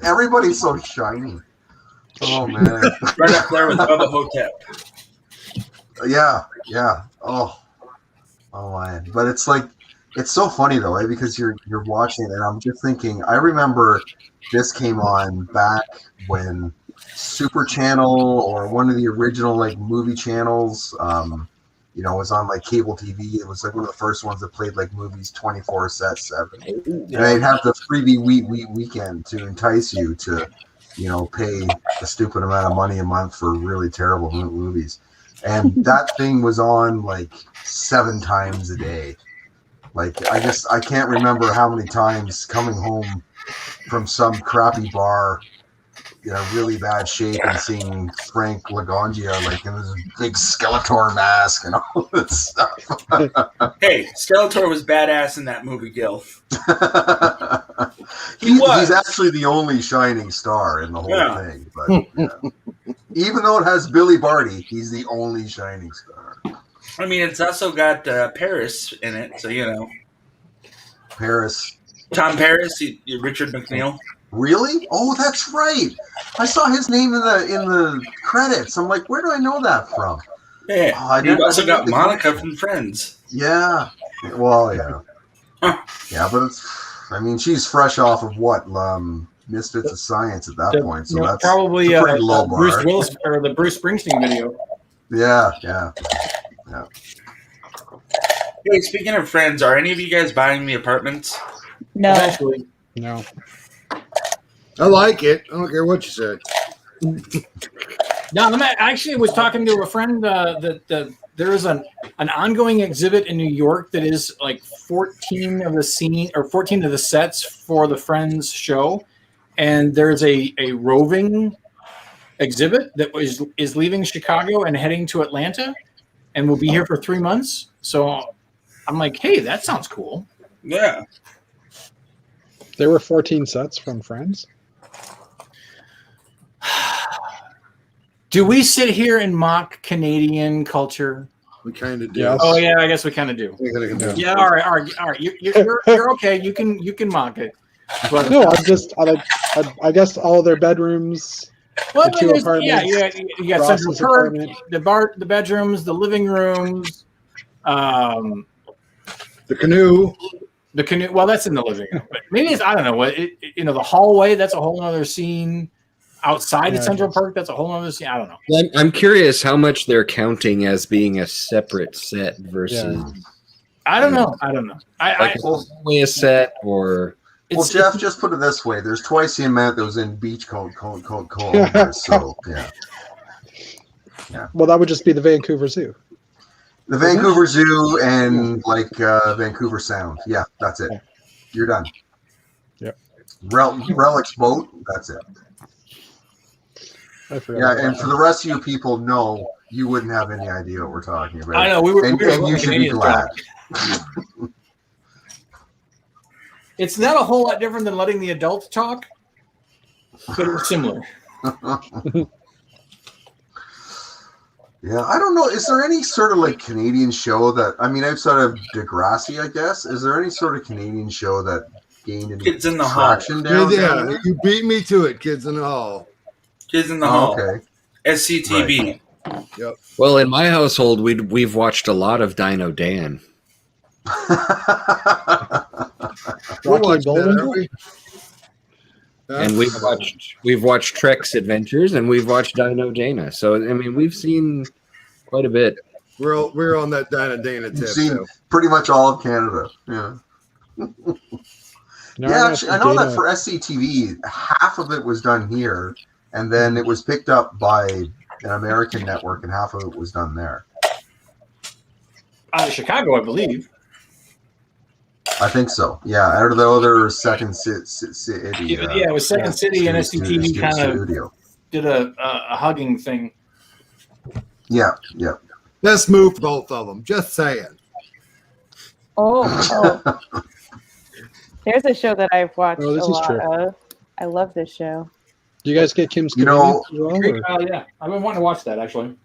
Everybody's so shiny. Oh man, Right up there with Bubba Hotep. yeah. Oh man, but it's like it's so funny though, eh? Because you're watching it, and I'm just thinking. I remember this came on back when Super Channel or one of the original like movie channels, was on like cable TV. It was like one of the first ones that played like movies 24/7. And they'd have the freebie weekend to entice you to, pay a stupid amount of money a month for really terrible movies. And that thing was on like 7 times a day. Like I can't remember how many times coming home from some crappy bar in a really bad shape and seeing Frank Lagongia like in his big Skeletor mask and all this stuff. Hey, Skeletor was badass in that movie, Gil. He's actually the only shining star in the whole thing. But even though it has Billy Barty, he's the only shining star. I mean, it's also got Paris in it, so Paris. Tom Paris, Richard McNeil. Really? Oh, that's right. I saw his name in the credits. I'm like, where do I know that from? Yeah, you also got Monica from Friends. Yeah. Well, yeah. Huh. Yeah, but she's fresh off of what? Misfits of Science at that point. So that's probably a pretty low bar. Bruce Willis or the Bruce Springsteen video. Yeah. Hey, speaking of Friends, are any of you guys buying the apartments? No. Eventually. No. I like it. I don't care what you said. No, I actually was talking to a friend that there is an ongoing exhibit in New York that is like 14 of the sets for the Friends show, and there's a roving exhibit that is leaving Chicago and heading to Atlanta, and will be here for 3 months. So I'm like, hey, that sounds cool. Yeah. There were 14 sets from Friends. Do we sit here and mock Canadian culture? We kind of do. Yes. Oh yeah, I guess we kind of do. Yeah, all right. You're okay. You can mock it. But, No, I guess all their bedrooms, well, the 2 apartments. Yeah, you got Central Ross's Perk, apartment. the bedrooms, the living rooms, The canoe. the canoe. Well, that's in the living room, but maybe it's I don't know what the hallway. That's a whole other scene. Outside of Central Park, that's a whole other scene. I don't know. I'm curious how much they're counting as being a separate set versus. Yeah. I don't know. Only a set or. Well, Jeff, just put it this way: there's twice the amount that was in Beachcomber, so yeah. Well, that would just be the Vancouver Zoo. The Vancouver Zoo and Vancouver Sound. Yeah, that's it. You're done. Yep. Relics boat. That's it. Yeah, and for the rest of you people, no, you wouldn't have any idea what we're talking about. I know and you should be glad. It's not a whole lot different than letting the adults talk, but it's similar. Yeah, I don't know. Is there any sort of like Canadian show that outside of Degrassi, I guess? Is there any sort of Canadian show that gained any Kids in the traction Hall. down there? You beat me to it, Kids in the Hall. Kids in the Hall. Okay. SCTV. Right. Yep. Well, in my household, we've watched a lot of Dino Dan. We'll Rocky watch that, Bullwinkle? aren't we? And we've watched Trek's Adventures, and we've watched Dino Dana. So I mean, we've seen quite a bit. We're on that Dana Dana You've tip. seen So. pretty much all of Canada. Yeah. No, Yeah, actually, I know that for SCTV, half of it was done here, and then it was picked up by an American network, and half of it was done there. Out of Chicago, I believe. I think so. Yeah, out of the other Second City. Yeah, it was Second City, and SCTV kind of studio. did a hugging thing. Yeah. Let's move both of them. Just saying. Oh. There's a show that I've watched a lot true. of. I love this show. Do you guys get Kim's You know- Convenience as well, or- Yeah, I've been wanting to watch that actually.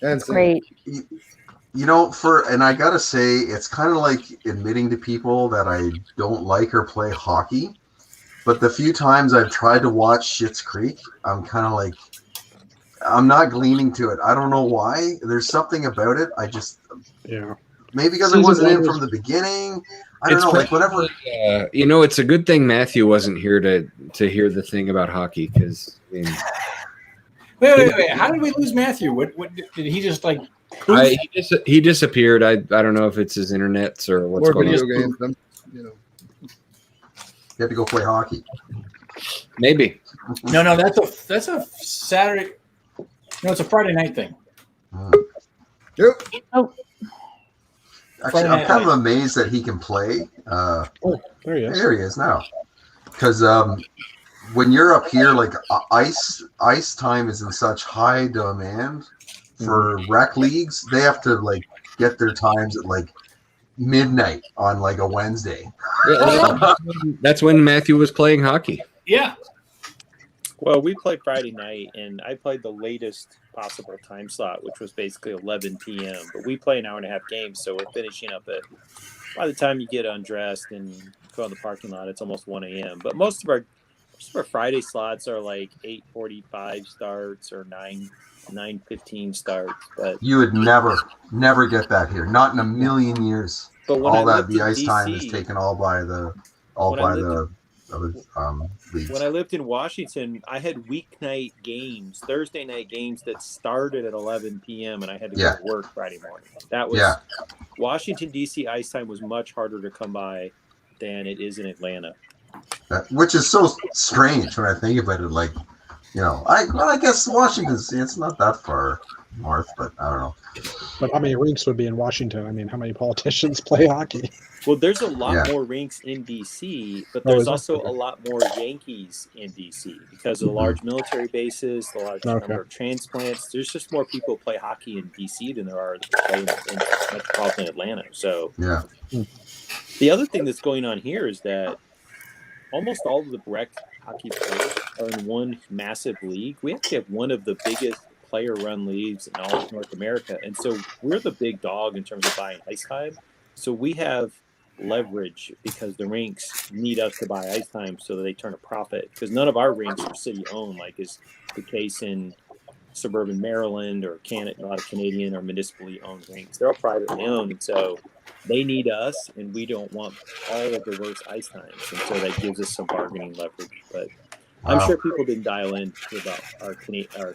And Great. You know, and I gotta say, it's kind of like admitting to people that I don't like or play hockey. But the few times I've tried to watch Schitt's Creek, I'm kind of like, I'm not gleaning to it. I don't know why. There's something about it. Yeah. Maybe because Season it wasn't in one from the beginning. I don't know. Like whatever. It's a good thing Matthew wasn't here to hear the thing about hockey because. I mean, Wait! How did we lose Matthew? What did he just like? he disappeared. I don't know if it's his internets or what's More going video on. games. You have to go play hockey. Maybe. No, that's a Saturday. No, it's a Friday night thing. Yep. Oh, Actually, I'm kind of amazed that he can play. There he is. There he is now. Because when you're up here, like ice time is in such high demand for rec leagues. They have to like get their times at like midnight on like a Wednesday. Yeah, that's when Matthew was playing hockey. Yeah. Well, we played Friday night, and I played the latest possible time slot, which was basically 11 p.m. But we play an hour and a half game, so we're finishing up at, by the time you get undressed and go in the parking lot, it's almost 1 a.m. But most of our Friday slots are like 8:45 starts or 9:15 starts. But You would never get that here. Not in a million years. but when All I that lived the in ice time is DC, taken all by the leagues. when I lived in Washington, I had weeknight games, Thursday night games that started at 11 p.m. and I had to go to work Friday morning. That was Washington D.C. ice time was much harder to come by than it is in Atlanta. Which is so strange when I think about it. Like, you know, I guess Washington's it's not that far north, but I don't know. But how many rinks would be in Washington? I mean, how many politicians play hockey? Well, there's a lot more rinks in D.C., but there's also a lot more Yankees in D.C. because of the large military bases, the large number of transplants. There's just more people who play hockey in D.C. than there are in metropolitan Atlanta. So the other thing that's going on here is that almost all of the rec hockey players are in one massive league. We actually have one of the biggest player-run leagues in all of North America, and so we're the big dog in terms of buying ice time. So we have leverage because the rinks need us to buy ice time so that they turn a profit. Because none of our rinks are city-owned, like is the case in suburban Maryland or a lot of Canadian or municipally owned rinks. They're all privately owned, and so they need us, and we don't want all of the worst ice times, and so that gives us some bargaining leverage. But I'm sure people didn't dial in about our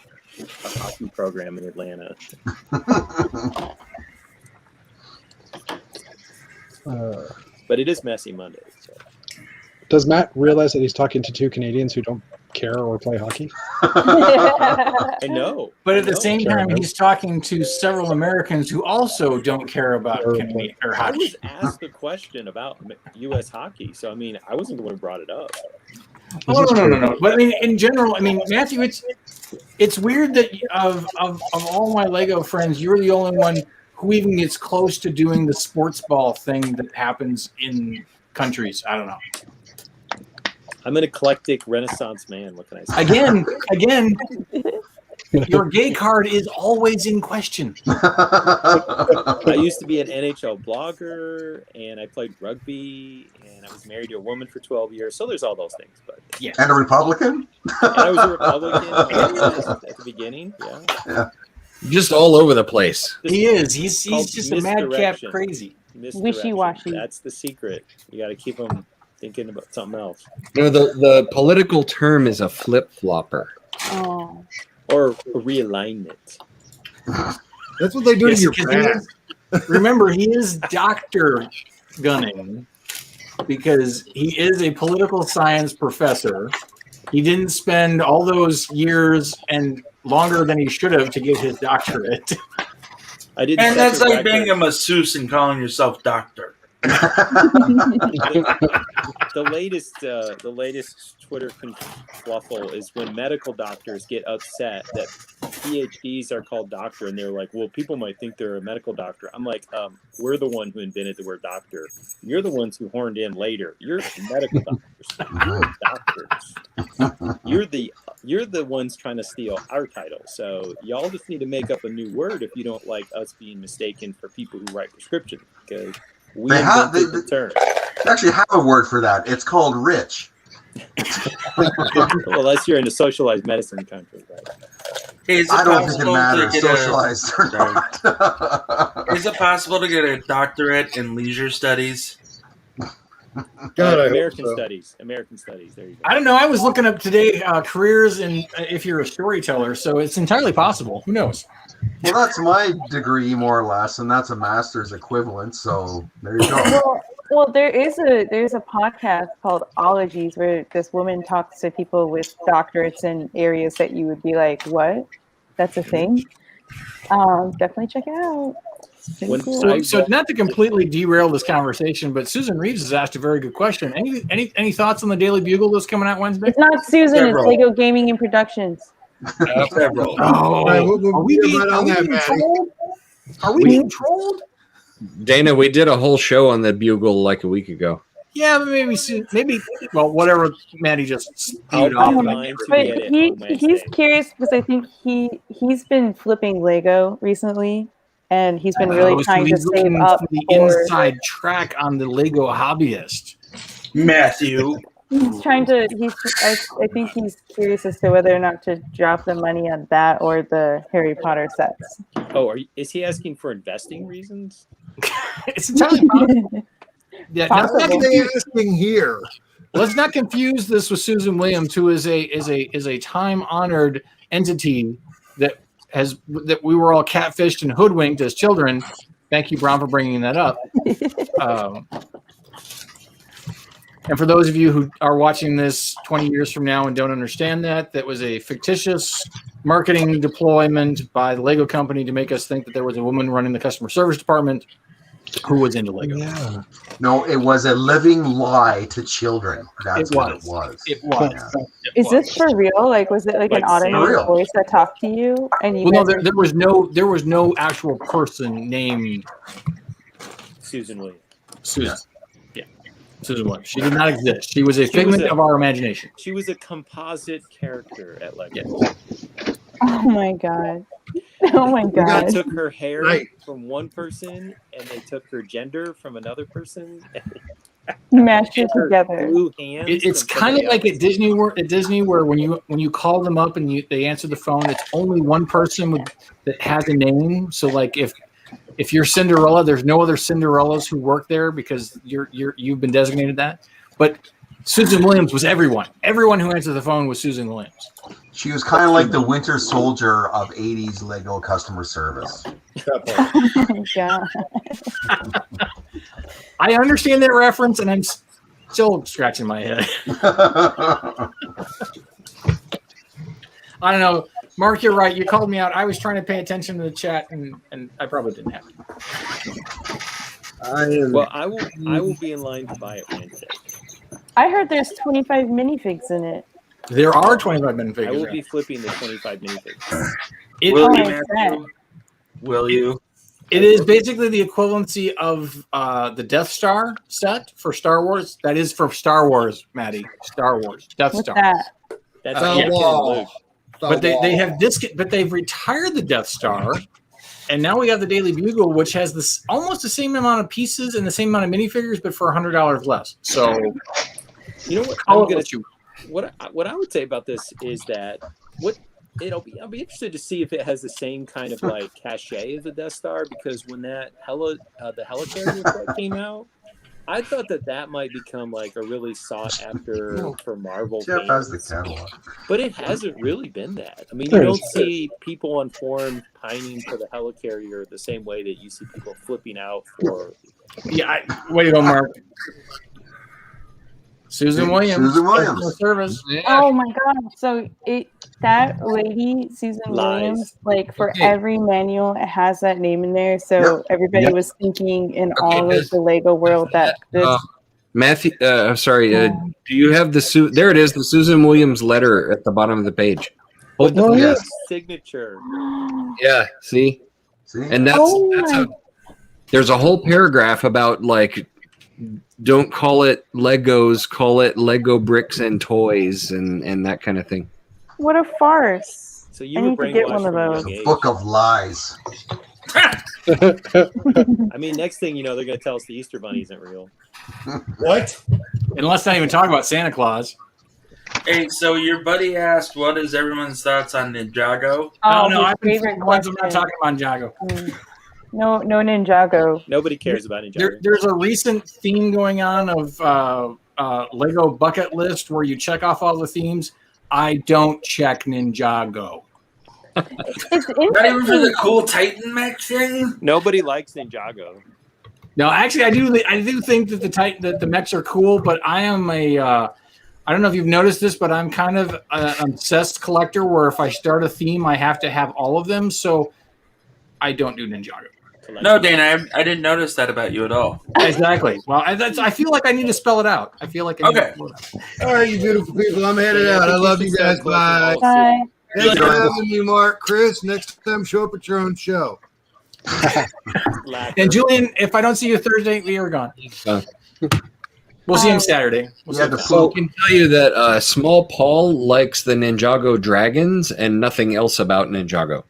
hockey program in Atlanta. But it is messy Monday. So. Does Matt realize that he's talking to two Canadians who don't care or play hockey? I know. But at the same time, he's talking to several Americans who also don't care about Canadian or I hockey. was asked a question about U.S. hockey, so I mean, I wasn't the one who brought it up. Oh, no. But I mean, in general, I mean, Matthew, it's weird that of all my Lego friends, you're the only one who even gets close to doing the sports ball thing that happens in countries. I don't know. I'm an eclectic Renaissance man. What can I say? Again, your gay card is always in question. I used to be an NHL blogger, and I played rugby, and I was married to a woman for 12 years. So there's all those things. But yeah, And a Republican? and I was a Republican at the beginning. Yeah. Just all over the place. He is. He's just a madcap crazy. Wishy-washy. That's the secret. You got to keep him thinking about something else. No, the political term is a flip-flopper. Oh. Or a realignment. That's what they do to your brain. Remember, he is Dr. Gunning because he is a political science professor. He didn't spend all those years and longer than he should have to get his doctorate. And that's like being a masseuse and calling yourself doctor. The latest Twitter kerfuffle is when medical doctors get upset that PhDs are called doctor, and they're like, "Well, people might think they're a medical doctor." I'm like, "We're the one who invented the word doctor. You're the ones who horned in later. You're medical doctors. You're doctors. You're the ones trying to steal our title. So y'all just need to make up a new word if you don't like us being mistaken for people who write prescriptions, because we invented the term." They actually have a word for that. It's called rich. Well, unless you're in a socialized medicine country, right? Hey, I don't think it matters, socialized or not. Is it possible to get a doctorate in leisure studies? American studies. There you go. I don't know. I was looking up today careers in if you're a storyteller, so it's entirely possible. Who knows? Well, that's my degree more or less, and that's a master's equivalent. So there you go. Well, there's a podcast called Ologies where this woman talks to people with doctorates in areas that you would be like, "What? That's a thing." Definitely check it out. Cool. So not to completely derail this conversation, but Susan Reeves has asked a very good question. Any thoughts on the Daily Bugle that's coming out Wednesday? It's not Susan. It's Lego Gaming and Productions. Are we being trolled? Are we being trolled? Dana, we did a whole show on the Bugle like a week ago. Yeah, maybe. Well, whatever. Maddie just spewed off. But he's curious because I think he's been flipping Lego recently, and he's been really trying to save up for the inside track on the Lego hobbyist. Matthew. He's trying to. I think he's curious as to whether or not to drop the money on that or the Harry Potter sets. Oh, is he asking for investing reasons? It's entirely possible. Yeah, asking here. Let's not confuse this with Susan Williams, who is a time-honored entity that we were all catfished and hoodwinked as children. Thank you, Brown, for bringing that up. And for those of you who are watching this 20 years from now and don't understand that was a fictitious marketing deployment by the Lego company to make us think that there was a woman running the customer service department who was into Lego. Yeah. No, it was a living lie to children. That's what it was. It was. Yeah. Is this for real? Like, was it like an automated voice that talked to you? And you no, there was no actual person named Susan Williams. Susan. Yeah. Susan Williams. She did not exist. She was a figment of our imagination. She was a composite character at Lego. Yes. Oh my god. Oh my god. They took her hair from one person and they took her gender from another person. Mashed it together. It's kind of like at Disney where when you call them up and they answer the phone, it's only one person that has a name. So like if you're Cinderella, there's no other Cinderellas who work there because you've been designated that. But Susan Williams was everyone. Everyone who answered the phone was Susan Williams. She was kind of like the Winter Soldier of 80s Lego customer service. Oh my god. I understand that reference, and I'm still scratching my head. I don't know. Mark, you're right. You called me out. I was trying to pay attention to the chat, and I probably didn't have to. Well, I will be in line to buy it Wednesday. I heard there's 25 minifigs in it. There are 25 minifigs. I will be flipping the 25 minifigs. Will you? It is basically the equivalency of the Death Star set for Star Wars. That is for Star Wars, Maddie. Star Wars. Death Star. That's Luke. But they've retired the Death Star, and now we have the Daily Bugle, which has this almost the same amount of pieces and the same amount of minifigures, but for $100 less. So, you know what? What I would say about this is that I'll be interested to see if it has the same kind of like cachet as the Death Star, because when that the helicarrier set came out, I thought that might become like a really sought after for Marvel Jeff has the fans. catalog. But it hasn't really been that. I mean, you don't see people on forum pining for the helicarrier the same way that you see people flipping out for. Yeah, way to go, Mark. Susan Williams. Service. Yeah. Oh my God! So that lady, Susan Williams, like for every manual, it has that name in there. So everybody was thinking in all of the Lego world that this. Matthew, sorry. Do you have the There it is. The Susan Williams letter at the bottom of the page. Hold the signature. Yeah. See, and there's a whole paragraph about like. Don't call it Legos, call it Lego bricks and toys and that kind of thing. What a farce. So you I need to get one of those. It's a book of lies. I mean, next thing you know, they're going to tell us the Easter Bunny isn't real. What? And let's not even talk about Santa Claus. Hey, so your buddy asked, what is everyone's thoughts on Ninjago? Oh, no, I'm not talking about Ninjago. No Ninjago. Nobody cares about Ninjago. There's a recent theme going on of Lego bucket list where you check off all the themes. I don't check Ninjago. It's not even for the cool Titan mech thing. Nobody likes Ninjago. No, actually, I do think that the mechs are cool, but I am I don't know if you've noticed this, but I'm kind of an obsessed collector where if I start a theme, I have to have all of them. So I don't do Ninjago. No, Dana, I didn't notice that about you at all. Exactly. Well, I feel like I need to spell it out. I feel like I need to spell it out. All right, you beautiful people. I'm headed out. I love you guys. Bye. Bye. Thanks for having me, Mark. Chris, next time show up at your own show. And Julian, if I don't see you Thursday, we are gone. We'll see him Saturday. I can tell you that Small Paul likes the Ninjago dragons and nothing else about Ninjago.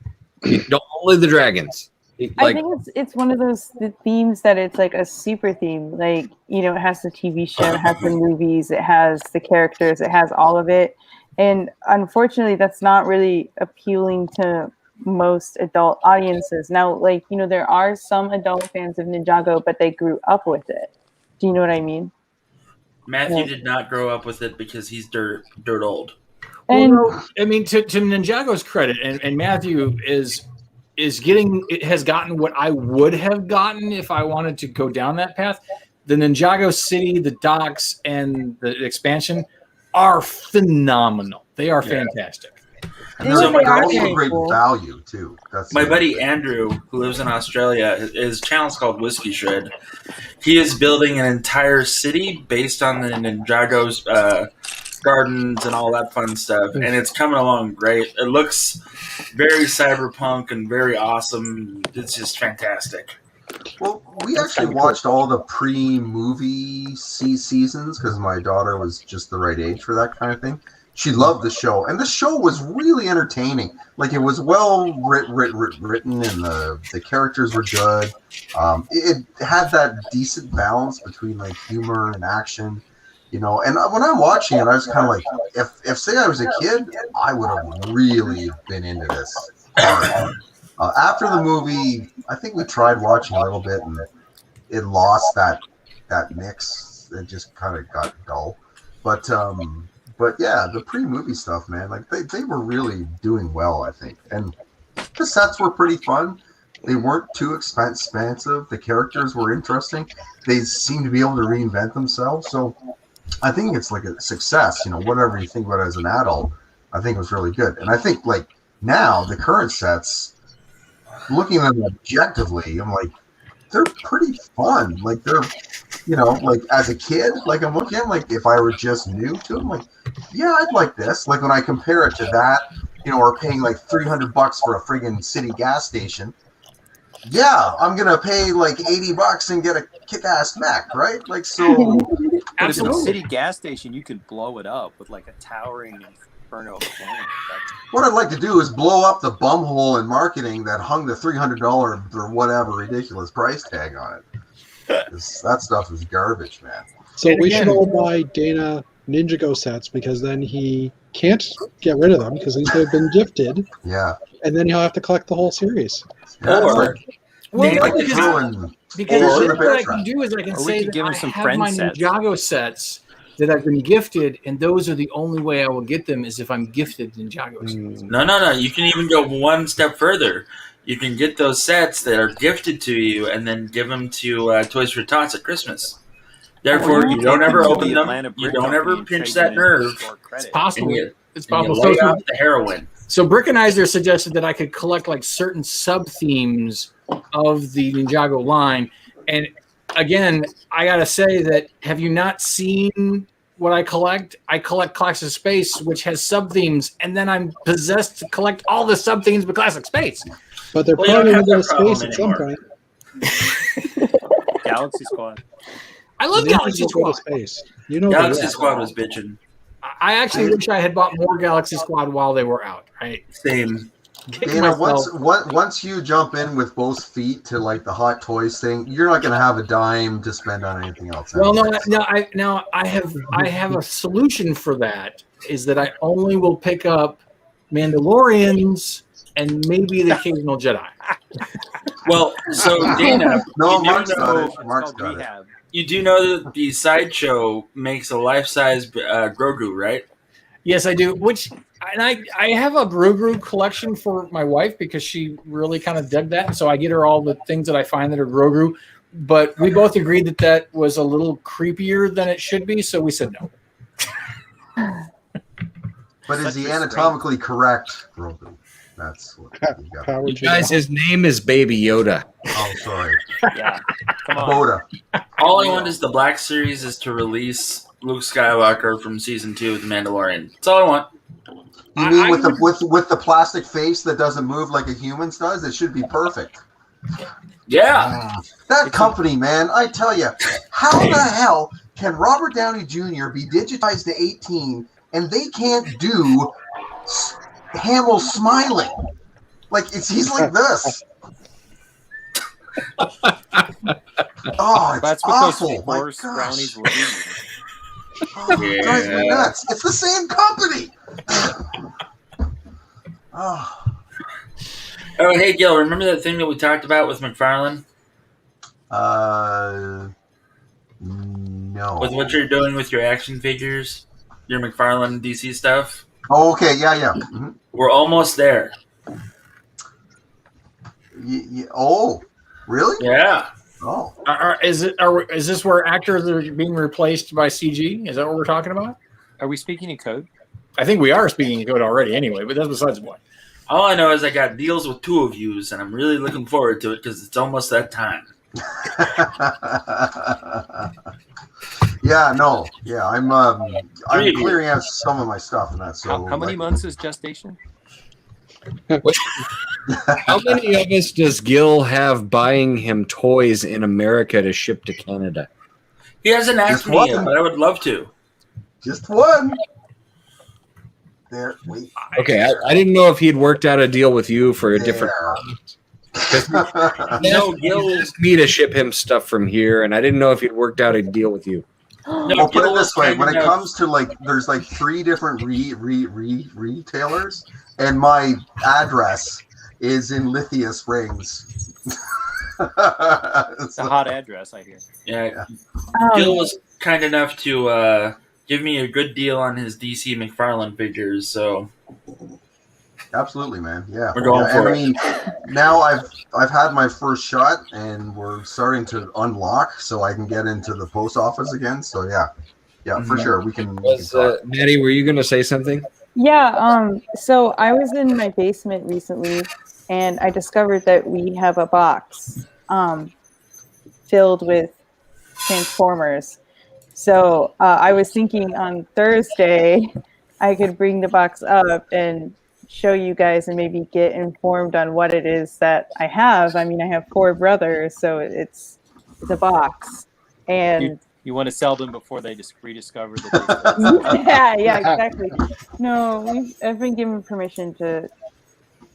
Only the dragons. I think it's one of those themes that it's like a super theme. Like, it has the TV show, it has the movies, it has the characters, it has all of it. And unfortunately, that's not really appealing to most adult audiences. Now, like, there are some adult fans of Ninjago, but they grew up with it. Do you know what I mean? Matthew did not grow up with it because he's dirt old. And I mean, to Ninjago's credit, and Matthew has gotten what I would have gotten if I wanted to go down that path. The Ninjago City, the docks, and the expansion are phenomenal. They are fantastic. And they're also great value too. My buddy Andrew, who lives in Australia, his channel's called Whiskey Shred. He is building an entire city based on the Ninjago's gardens and all that fun stuff, and it's coming along great. It looks very cyberpunk and very awesome. It's just fantastic. Well, we actually watched all the pre-movie seasons because my daughter was just the right age for that kind of thing. She loved the show, and the show was really entertaining. Like, it was well written, and the characters were good. It had that decent balance between like humor and action. And when I'm watching it, I was kind of like, if say I was a kid, I would have really been into this. After the movie, I think we tried watching a little bit, and it lost that mix. It just kind of got dull. But yeah, the pre-movie stuff, man, like they were really doing well, I think. And the sets were pretty fun. They weren't too expensive. The characters were interesting. They seemed to be able to reinvent themselves. So I think it's like a success, whatever you think about it as an adult, I think it was really good. And I think like now the current sets, looking at them objectively, I'm like, they're pretty fun. Like they're, like as a kid, like I'm looking at them, like if I were just new to them, like, yeah, I'd like this. Like when I compare it to that, or paying like $300 for a friggin' city gas station. Yeah, I'm gonna pay like $80 and get a kick-ass mech, right? Like so. But if in a city gas station, you could blow it up with like a towering inferno of flame. What I'd like to do is blow up the bumhole in marketing that hung the $300 or whatever ridiculous price tag on it. That stuff is garbage, man. So we should all buy Dana Ninjago sets because then he can't get rid of them because they've been gifted. Yeah. And then you'll have to collect the whole series. Yeah, Or Well, like because throwing Because Or then the what I bear can do is I can Or we say could that give I him some have friend my sets. Ninjago sets that I've been gifted, and those are the only way I will get them is if I'm gifted Ninjago sets. No. You can even go one step further. You can get those sets that are gifted to you and then give them to Toys for Tots at Christmas. Therefore, you don't ever open them. You don't ever pinch that nerve. It's possible. It's And you possible. lay So, off the heroin. so Brickenizer suggested that I could collect like certain sub themes of the Ninjago line, and again, I gotta say that have you not seen what I collect? I collect Classic Space, which has sub themes, and then I'm possessed to collect all the sub themes with Classic Space. But they're Well, you probably don't going have to that go to space problem at some point. Galaxy Squad. I love Ninjas Galaxy will go to Squad. space. You know Galaxy that. Squad was bitching. I actually wish I had bought more Galaxy Squad while they were out. Right? Same. Kicking Dana, myself. once you jump in with both feet to like the Hot Toys thing, you're not going to have a dime to spend on anything else. Well, anyway. I have a solution for that. Is that I only will pick up Mandalorians and maybe the occasional Jedi. Well, so Dana, No, you do Mark's got know, it. Mark's got it. you do know that the Sideshow makes a life-size Grogu, right? Yes, I do. And I have a Grogu collection for my wife because she really kind of dug that. So I get her all the things that I find that are Grogu. But we both agreed that that was a little creepier than it should be. So we said no. But is he anatomically correct, Grogu? That's what you got. Power You guys, his name is Baby Yoda. Oh, sorry. Yeah. Come on. Boda. All I want is the Black Series is to release Luke Skywalker from Season 2 of The Mandalorian. That's all I want. You mean with the plastic face that doesn't move like a human's does? It should be perfect. Yeah. That company, man, I tell you, how the hell can Robert Downey Jr. be digitized to 18 and they can't do Hamill smiling? Like he's like this. Oh, it's That's because awful. My horse gosh. brownies were eaten. Oh, it drives me nuts. It's the same company. Oh. Oh, hey, Gil, remember that thing that we talked about with McFarlane? No. With what you're doing with your action figures? Your McFarlane DC stuff? Oh, okay, yeah. Mm-hmm. We're almost there. Oh, really? Yeah. Oh. Is this where actors are being replaced by CG? Is that what we're talking about? Are we speaking in code? I think we are speaking in code already anyway, but that's besides the point. All I know is I got deals with 2 of yous, and I'm really looking forward to it because it's almost that time. I'm clearing out some of my stuff and that. So How many months is gestation? How many of us does Gil have buying him toys in America to ship to Canada? He hasn't asked Just me one. yet, but I would love to. Just one. There, wait. Okay, I didn't know if he'd worked out a deal with you for a different. No, Gil asked me to ship him stuff from here, and I didn't know if he'd worked out a deal with you. No, Well, put it Gil this way: was when it kind comes to there's 3 different retailers, and my address is in Lithia Springs. It's a hot address, I hear. Yeah. Gil was kind enough to give me a good deal on his DC McFarlane figures, so Absolutely, man. Yeah, we're going for it. I mean, now I've had my first shot, and we're starting to unlock, so I can get into the post office again. So yeah, for sure, we can. Maddie, were you going to say something? Yeah. So I was in my basement recently, and I discovered that we have a box filled with Transformers. So I was thinking on Thursday I could bring the box up and show you guys and maybe get informed on what it is that I have. I mean, I have 4 brothers, so it's a box. And you want to sell them before they just rediscover that they yeah, exactly. No, I've been given permission to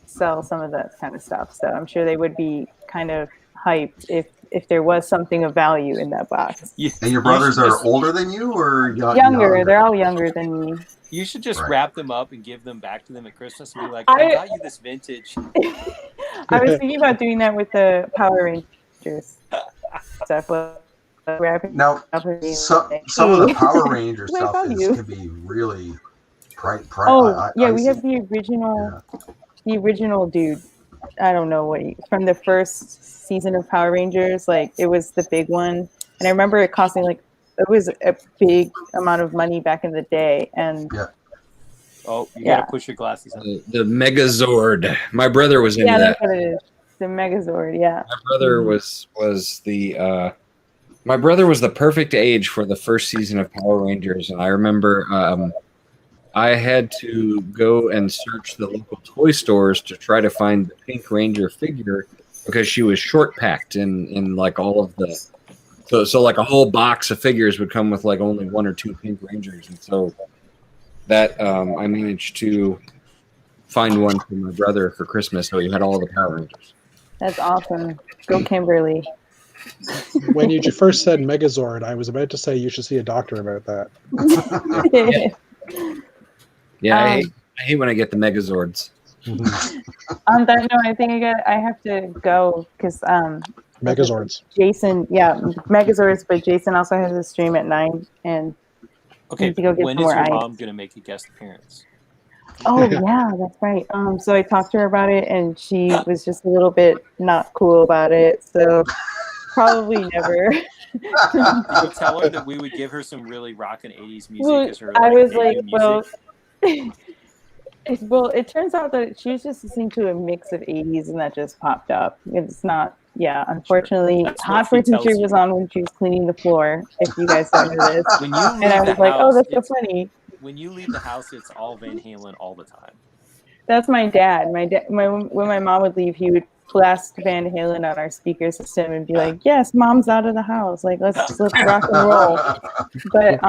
sell some of that kind of stuff. So I'm sure they would be kind of hyped if there was something of value in that box. And your brothers are older than you or younger? They're all younger than me. You should just wrap them up and give them back to them at Christmas and be like, I got you this vintage. I was thinking about doing that with the Power Rangers stuff. Now, some of the Power Ranger stuff can be really bright. We have the original dude. I don't know from the first season of Power Rangers. Like, it was the big one, and I remember it costing it was a big amount of money back in the day. And you gotta push your glasses on. The Megazord. My brother was into that. That's what it is. The Megazord. Yeah. My brother was the. My brother was the perfect age for the first season of Power Rangers, and I remember I had to go and search the local toy stores to try to find the Pink Ranger figure because she was short packed in like all of the. So like a whole box of figures would come with like only one or two Pink Rangers, and so that I managed to find one for my brother for Christmas. So he had all the Power Rangers. That's awesome. Go Kimberly. When you first said Megazord, I was about to say you should see a doctor about that. I hate when I get the Megazords. On that note, I think I have to go because Megazords. Jason, Megazords, but Jason also has a stream at 9, and okay. To go get when is your mom gonna make a guest appearance? Oh yeah, that's right. So I talked to her about it, and she was just a little bit not cool about it. So probably never. You would tell her that we would give her some really rockin' 80s music. Well, I was like, well, it turns out that she was just listening to a mix of 80s, and that just popped up. It's not. Yeah, unfortunately, Hot for Teacher was on when she was cleaning the floor. If you guys don't know this, and I was like, "Oh, that's so funny." When you leave the house, it's all Van Halen all the time. That's my dad. When my mom would leave, he would blast Van Halen on our speaker system and be like, "Yes, Mom's out of the house. Like, let's rock and roll." But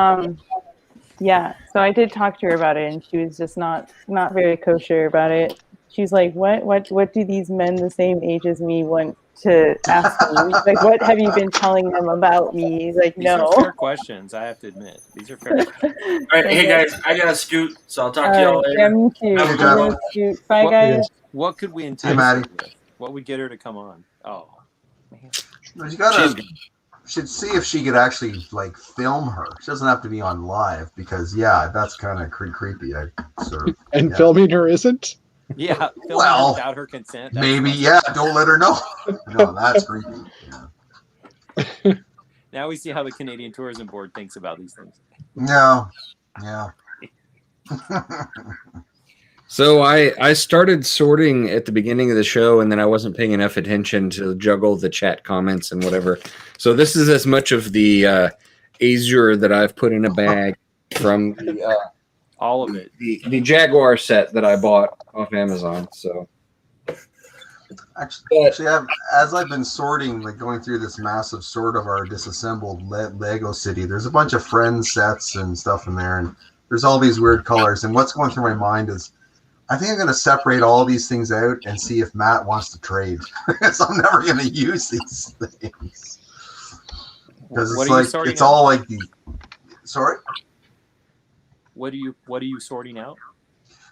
so I did talk to her about it, and she was just not very kosher about it. She's like, "What do these men the same age as me want to ask me? Like, what have you been telling them about me?" He's like, "No." These are fair questions, I have to admit. These are fair questions. All right, hey guys, I gotta scoot, so I'll talk to y'all later. Yeah, me too. Have a good one. Bye, guys. What could we entice her with? What would get her to come on? Oh, man. Should see if she could actually like film her. She doesn't have to be on live because that's kind of creepy. Filming her isn't. Yeah, filming without her consent. Maybe, don't let her know. No, that's creepy. Yeah. Now we see how the Canadian Tourism Board thinks about these things. No, yeah. So I started sorting at the beginning of the show, and then I wasn't paying enough attention to juggle the chat comments and whatever. So this is as much of the azure that I've put in a bag from the, all of it. The Jaguar set that I bought off Amazon. So actually, as I've been sorting, like going through this massive sort of our disassembled Lego city, there's a bunch of Friends sets and stuff in there, and there's all these weird colors. And what's going through my mind is, I think I'm going to separate all these things out and see if Matt wants to trade. So I'm never going to use these things. Because it's all like the. Sorry? What are you sorting out?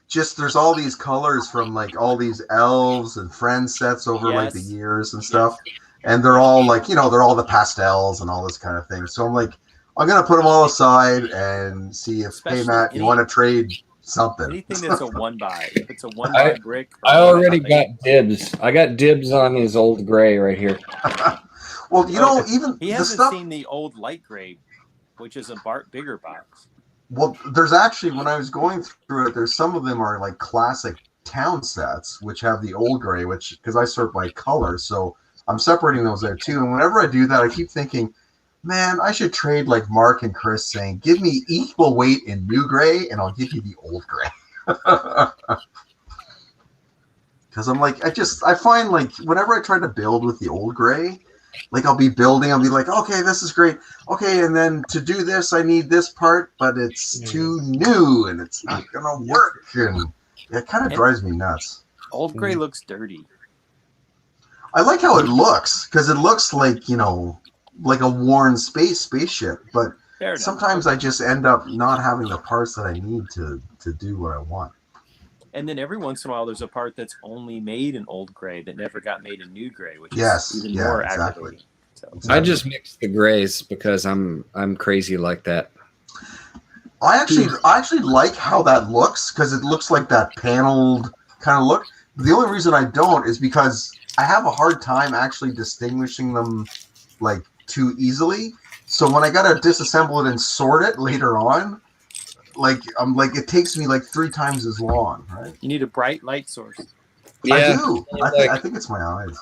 Just there's all these colors from like all these elves and Friends sets over like the years and stuff. And they're all like, they're all the pastels and all this kind of thing. So I'm like, I'm going to put them all aside and see if, hey, Matt, you want to trade something. Anything that's a one buy. If it's a one buy brick. I already got dibs. I got dibs on his old gray right here. Well, even he hasn't seen the old light gray, which is a bigger box. Well, there's actually, when I was going through it, there's some of them are like classic town sets, which have the old gray, because I sort by color. So I'm separating those out too. And whenever I do that, I keep thinking, man, I should trade like Mark and Chris saying, give me equal weight in new gray and I'll give you the old gray. Because I'm like, I find like whenever I try to build with the old gray, like I'll be like, okay, this is great. Okay, and then to do this, I need this part, but it's too new and it's not going to work. And it kind of drives me nuts. Old gray looks dirty. I like how it looks because it looks like, like a worn spaceship. But sometimes I just end up not having the parts that I need to do what I want. And then every once in a while, there's a part that's only made in old gray that never got made in new gray, which is even more aggravating. So. I just mix the grays because I'm crazy like that. I actually like how that looks because it looks like that paneled kind of look. The only reason I don't is because I have a hard time actually distinguishing them like too easily. So when I gotta disassemble it and sort it later on, it takes me like 3 times as long. Right? You need a bright light source. Yeah, I do. I think it's my eyes.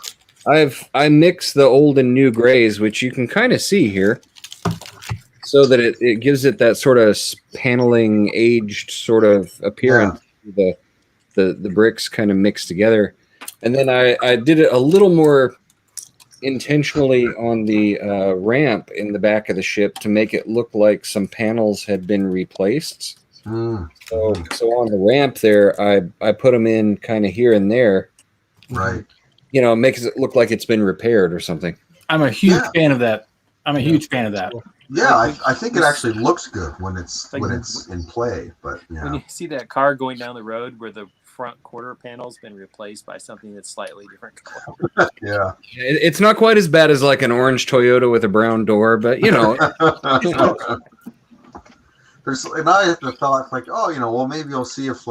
I mix the old and new grays, which you can kind of see here, so that it gives it that sort of paneling, aged sort of appearance. Yeah. The bricks kind of mixed together, and then I did it a little more intentionally on the ramp in the back of the ship to make it look like some panels had been replaced. So on the ramp there, I put them in kind of here and there. Right. It makes it look like it's been repaired or something. I'm a huge fan of that. Yeah, I think it actually looks good when it's in play. But when you see that car going down the road where the front quarter panel's been replaced by something that's slightly different color. Yeah, it's not quite as bad as like an orange Toyota with a brown door, but and I had the thought like, well, maybe I'll see if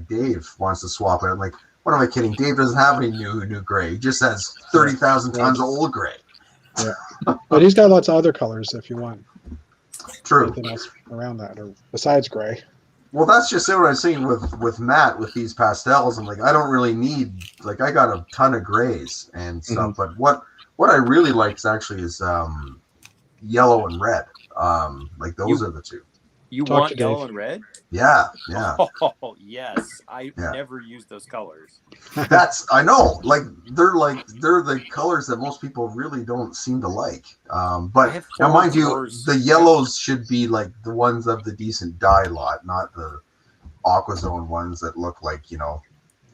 Dave wants to swap it. I'm like, what am I kidding? Dave doesn't have any new gray. He just has 30,000 tons of old gray. Yeah, but he's got lots of other colors if you want. True. Anything else around that or besides gray? Well, that's just what I was saying with Matt with these pastels. I'm like, I don't really need I got a ton of grays and stuff, but what I really like is yellow and red. Those are the two. You want yellow and red? Yeah. Oh yes, I never use those colors. I know. They're the colors that most people really don't seem to like. But now, mind you, the yellows should be like the ones of the decent dye lot, not the AquaZone ones that look like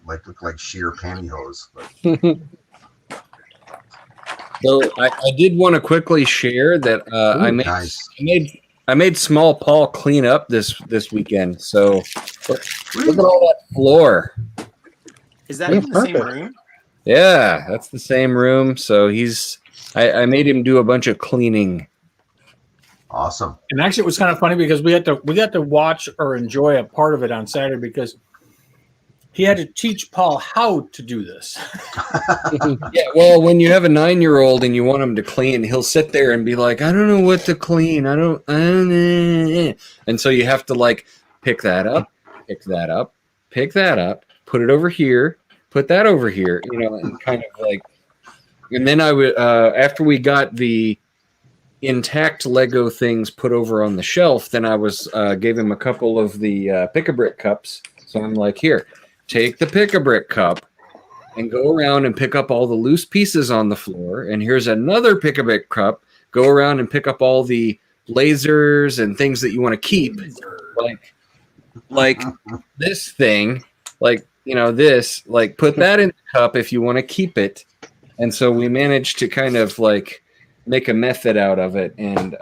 look like sheer pantyhose. So I did want to quickly share that I made Small Paul clean up this weekend. So look at all that floor. Is that in the same room? Yeah, that's the same room. So I made him do a bunch of cleaning. Awesome. And actually, it was kind of funny because we got to watch or enjoy a part of it on Saturday because he had to teach Paul how to do this. Yeah, well, when you have a 9-year-old and you want him to clean, he'll sit there and be like, I don't know what to clean. And so you have to pick that up, pick that up, put it over here, put that over here, and kind of and then I would, after we got the intact Lego things put over on the shelf, then I gave him a couple of the Pick-a-Brick cups. So I'm like, here, take the Pick-a-Brick cup and go around and pick up all the loose pieces on the floor. And here's another Pick-a-Brick cup. Go around and pick up all the lasers and things that you want to keep. Like this thing, put that in the cup if you want to keep it. And so we managed to kind of make a method out of it. And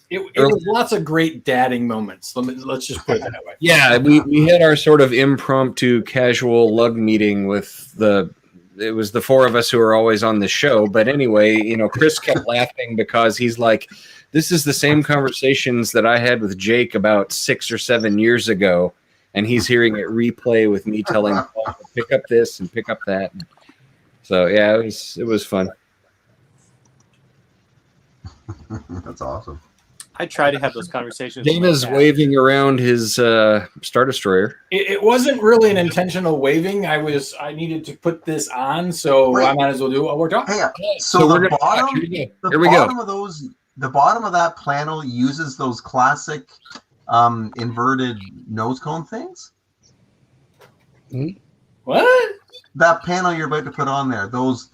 it was lots of great dadding moments. Let's just put it that way. Yeah, we had our sort of impromptu casual lug meeting with it was the 4 of us who are always on the show. But anyway, Chris kept laughing because he's like, this is the same conversations that I had with Jake about 6 or 7 years ago. And he's hearing it replay with me telling Paul to pick up this and pick up that. So yeah, it was fun. That's awesome. I try to have those conversations. Dana's waving around his Star Destroyer. It wasn't really an intentional waving. I needed to put this on, so I might as well do what we're talking. Hang on. So the bottom of that panel uses those classic inverted nose cone things. What? That panel you're about to put on there, those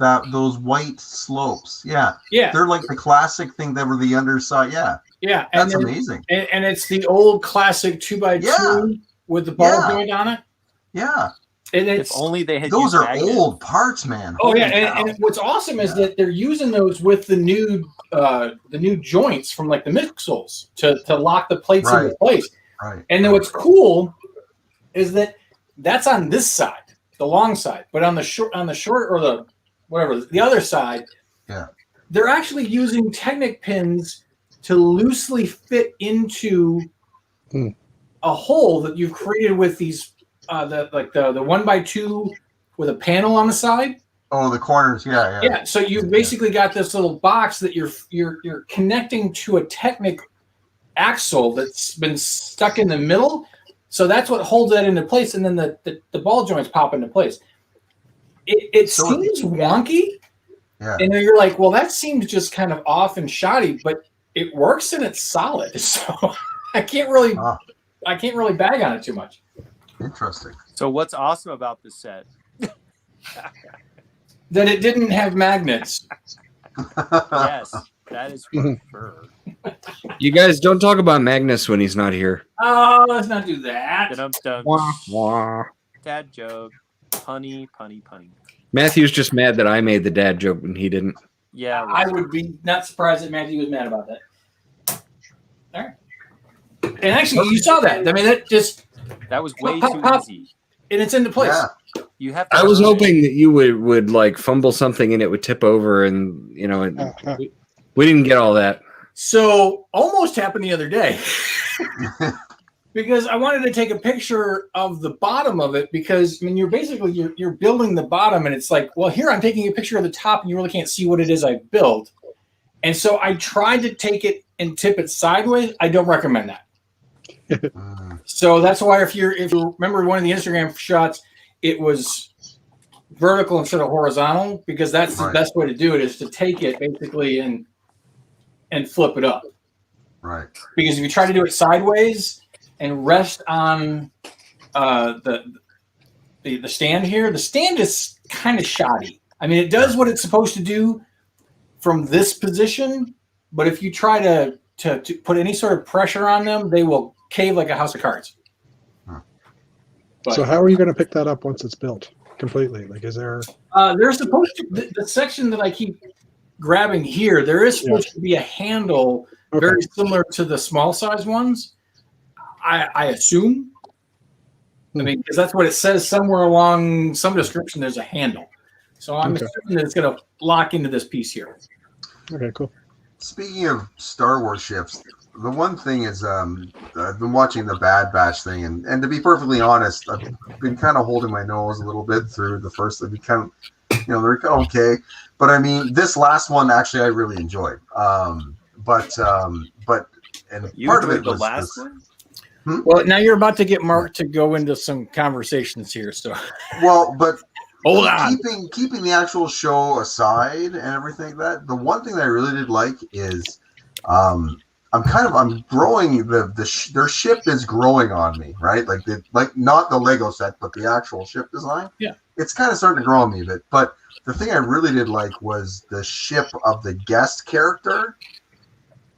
white slopes. Yeah. They're like the classic thing that were the underside. Yeah. Yeah, that's amazing. And it's the old classic 2x2 with the ball joint on it. Yeah. If only they had. Those are magnets. old parts, man. Oh yeah, and what's awesome is that they're using those with the new joints from like the mixels to lock the plates into place. Right. And then what's cool is that that's on this side, the long side, but on the short or the whatever the other side, they're actually using Technic pins to loosely fit into a hole that you've created with these the 1x2 with a panel on the side. Oh, the corners, yeah. So you've basically got this little box that you're connecting to a Technic axle that's been stuck in the middle. So that's what holds that into place, and then the ball joints pop into place. It seems wonky, and you're like, well, that seems just kind of off and shoddy, but it works and it's solid. So I can't really bag on it too much. Interesting. So what's awesome about this set? That it didn't have magnets. Yes, that is for sure. You guys don't talk about Magnus when he's not here. Oh, let's not do that. Wah, wah. Dad joke. Punny. Matthew's just mad that I made the dad joke and he didn't. Yeah. I would be not surprised that Matthew was mad about that. All right. And actually, you saw that. I mean, that was way too easy. And it's into place. Yeah. You have to I was hoping that you would like fumble something and it would tip over, and we didn't get all that. So almost happened the other day. Because I wanted to take a picture of the bottom of it, because I mean you're building the bottom, and it's like, well, here I'm taking a picture of the top and you really can't see what it is I built. And so I tried to take it and tip it sideways. I don't recommend that. So that's why if you remember one of the Instagram shots, it was vertical instead of horizontal, because that's the best way to do it, is to take it basically and flip it up. Right. Because if you try to do it sideways and rest on the stand here, the stand is kind of shoddy. I mean, it does what it's supposed to do from this position, but if you try to put any sort of pressure on them, they will cave like a house of cards. But, so how are you going to pick that up once it's built completely? Like, is there? There's supposed to the section that I keep grabbing here. There is supposed to be a handle very similar to the small size ones. I assume. I mean, because that's what it says somewhere along some description. There's a handle, so I'm assuming that it's going to lock into this piece here. Okay, cool. Speaking of Star Wars ships, the one thing is I've been watching the Bad Batch thing, and to be perfectly honest, I've been kind of holding my nose a little bit through the first. They're kind of okay, but I mean, this last one actually I really enjoyed. But you part of it the was last one. Well, now you're about to get Mark to go into some conversations here. So, but hold on. Keeping the actual show aside and everything, that the one thing that I really did like is, I'm growing their ship is growing on me, right? Like not the Lego set, but the actual ship design. Yeah, it's kind of starting to grow on me a bit. But the thing I really did like was the ship of the guest character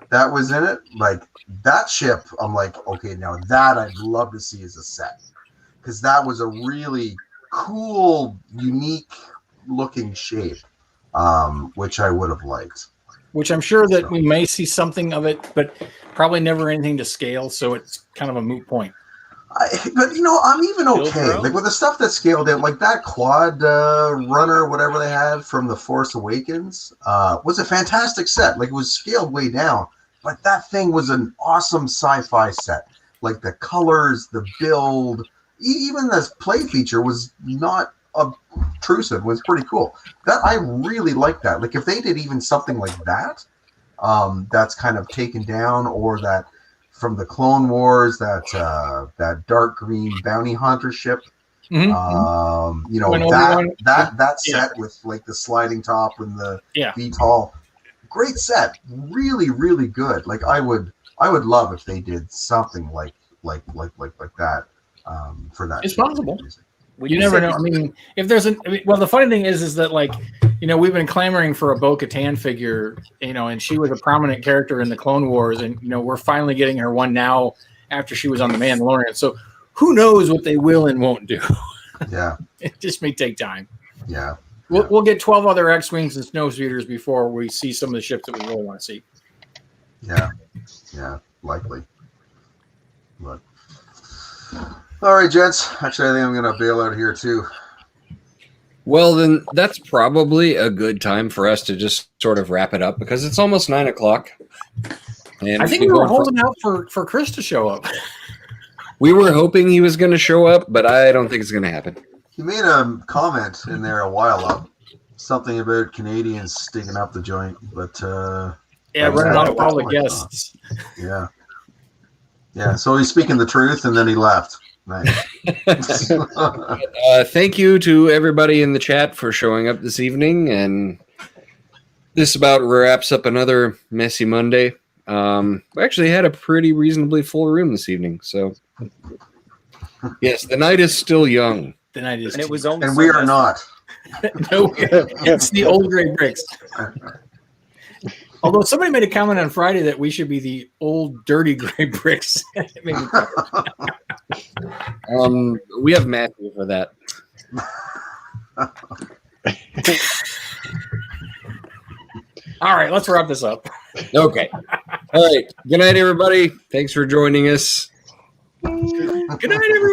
that was in it. Like that ship, I'm like, okay, now that I'd love to see as a set, because that was a really cool, unique looking shape, which I would have liked. Which I'm sure that we may see something of it, but probably never anything to scale, so it's kind of a moot point. But I'm even okay. Like with the stuff that scaled in, like that quad runner, whatever they had from The Force Awakens, was a fantastic set. Like it was scaled way down, but that thing was an awesome sci-fi set. Like the colors, the build, even the play feature was not obtrusive. Was pretty cool. That I really like that. Like if they did even something like that, that's kind of taken down, or that from the Clone Wars, that dark green bounty hunter ship. That set with like the sliding top and the VTOL. Great set, really, really good. Like I would love if they did something like that for that. It's possible. You never know. I mean, if there's the funny thing is that like, we've been clamoring for a Bo-Katan figure, and she was a prominent character in the Clone Wars, and we're finally getting her one now after she was on the Mandalorian. So who knows what they will and won't do. Yeah. It just may take time. Yeah. We'll get 12 other X-Wings and snowshooters before we see some of the ships that we really want to see. Yeah. Yeah. Likely. But all right, gents. Actually, I think I'm going to bail out here too. Well, then that's probably a good time for us to just sort of wrap it up because it's almost 9 o'clock. And I think we were holding out for Chris to show up. We were hoping he was going to show up, but I don't think it's going to happen. He made a comment in there a while up, something about Canadians sticking up the joint, but running off all the guests. Yeah. Yeah, so he's speaking the truth, and then he left. Nice. Thank you to everybody in the chat for showing up this evening, and this about wraps up another messy Monday. We actually had a pretty reasonably full room this evening, so yes, the night is still young. The night is, and it was only and we are not. No, it's the old gray bricks. Although somebody made a comment on Friday that we should be the old dirty gray bricks. We have Matthew for that. All right, let's wrap this up. Okay. All right. Good night, everybody. Thanks for joining us. Good night, everybody.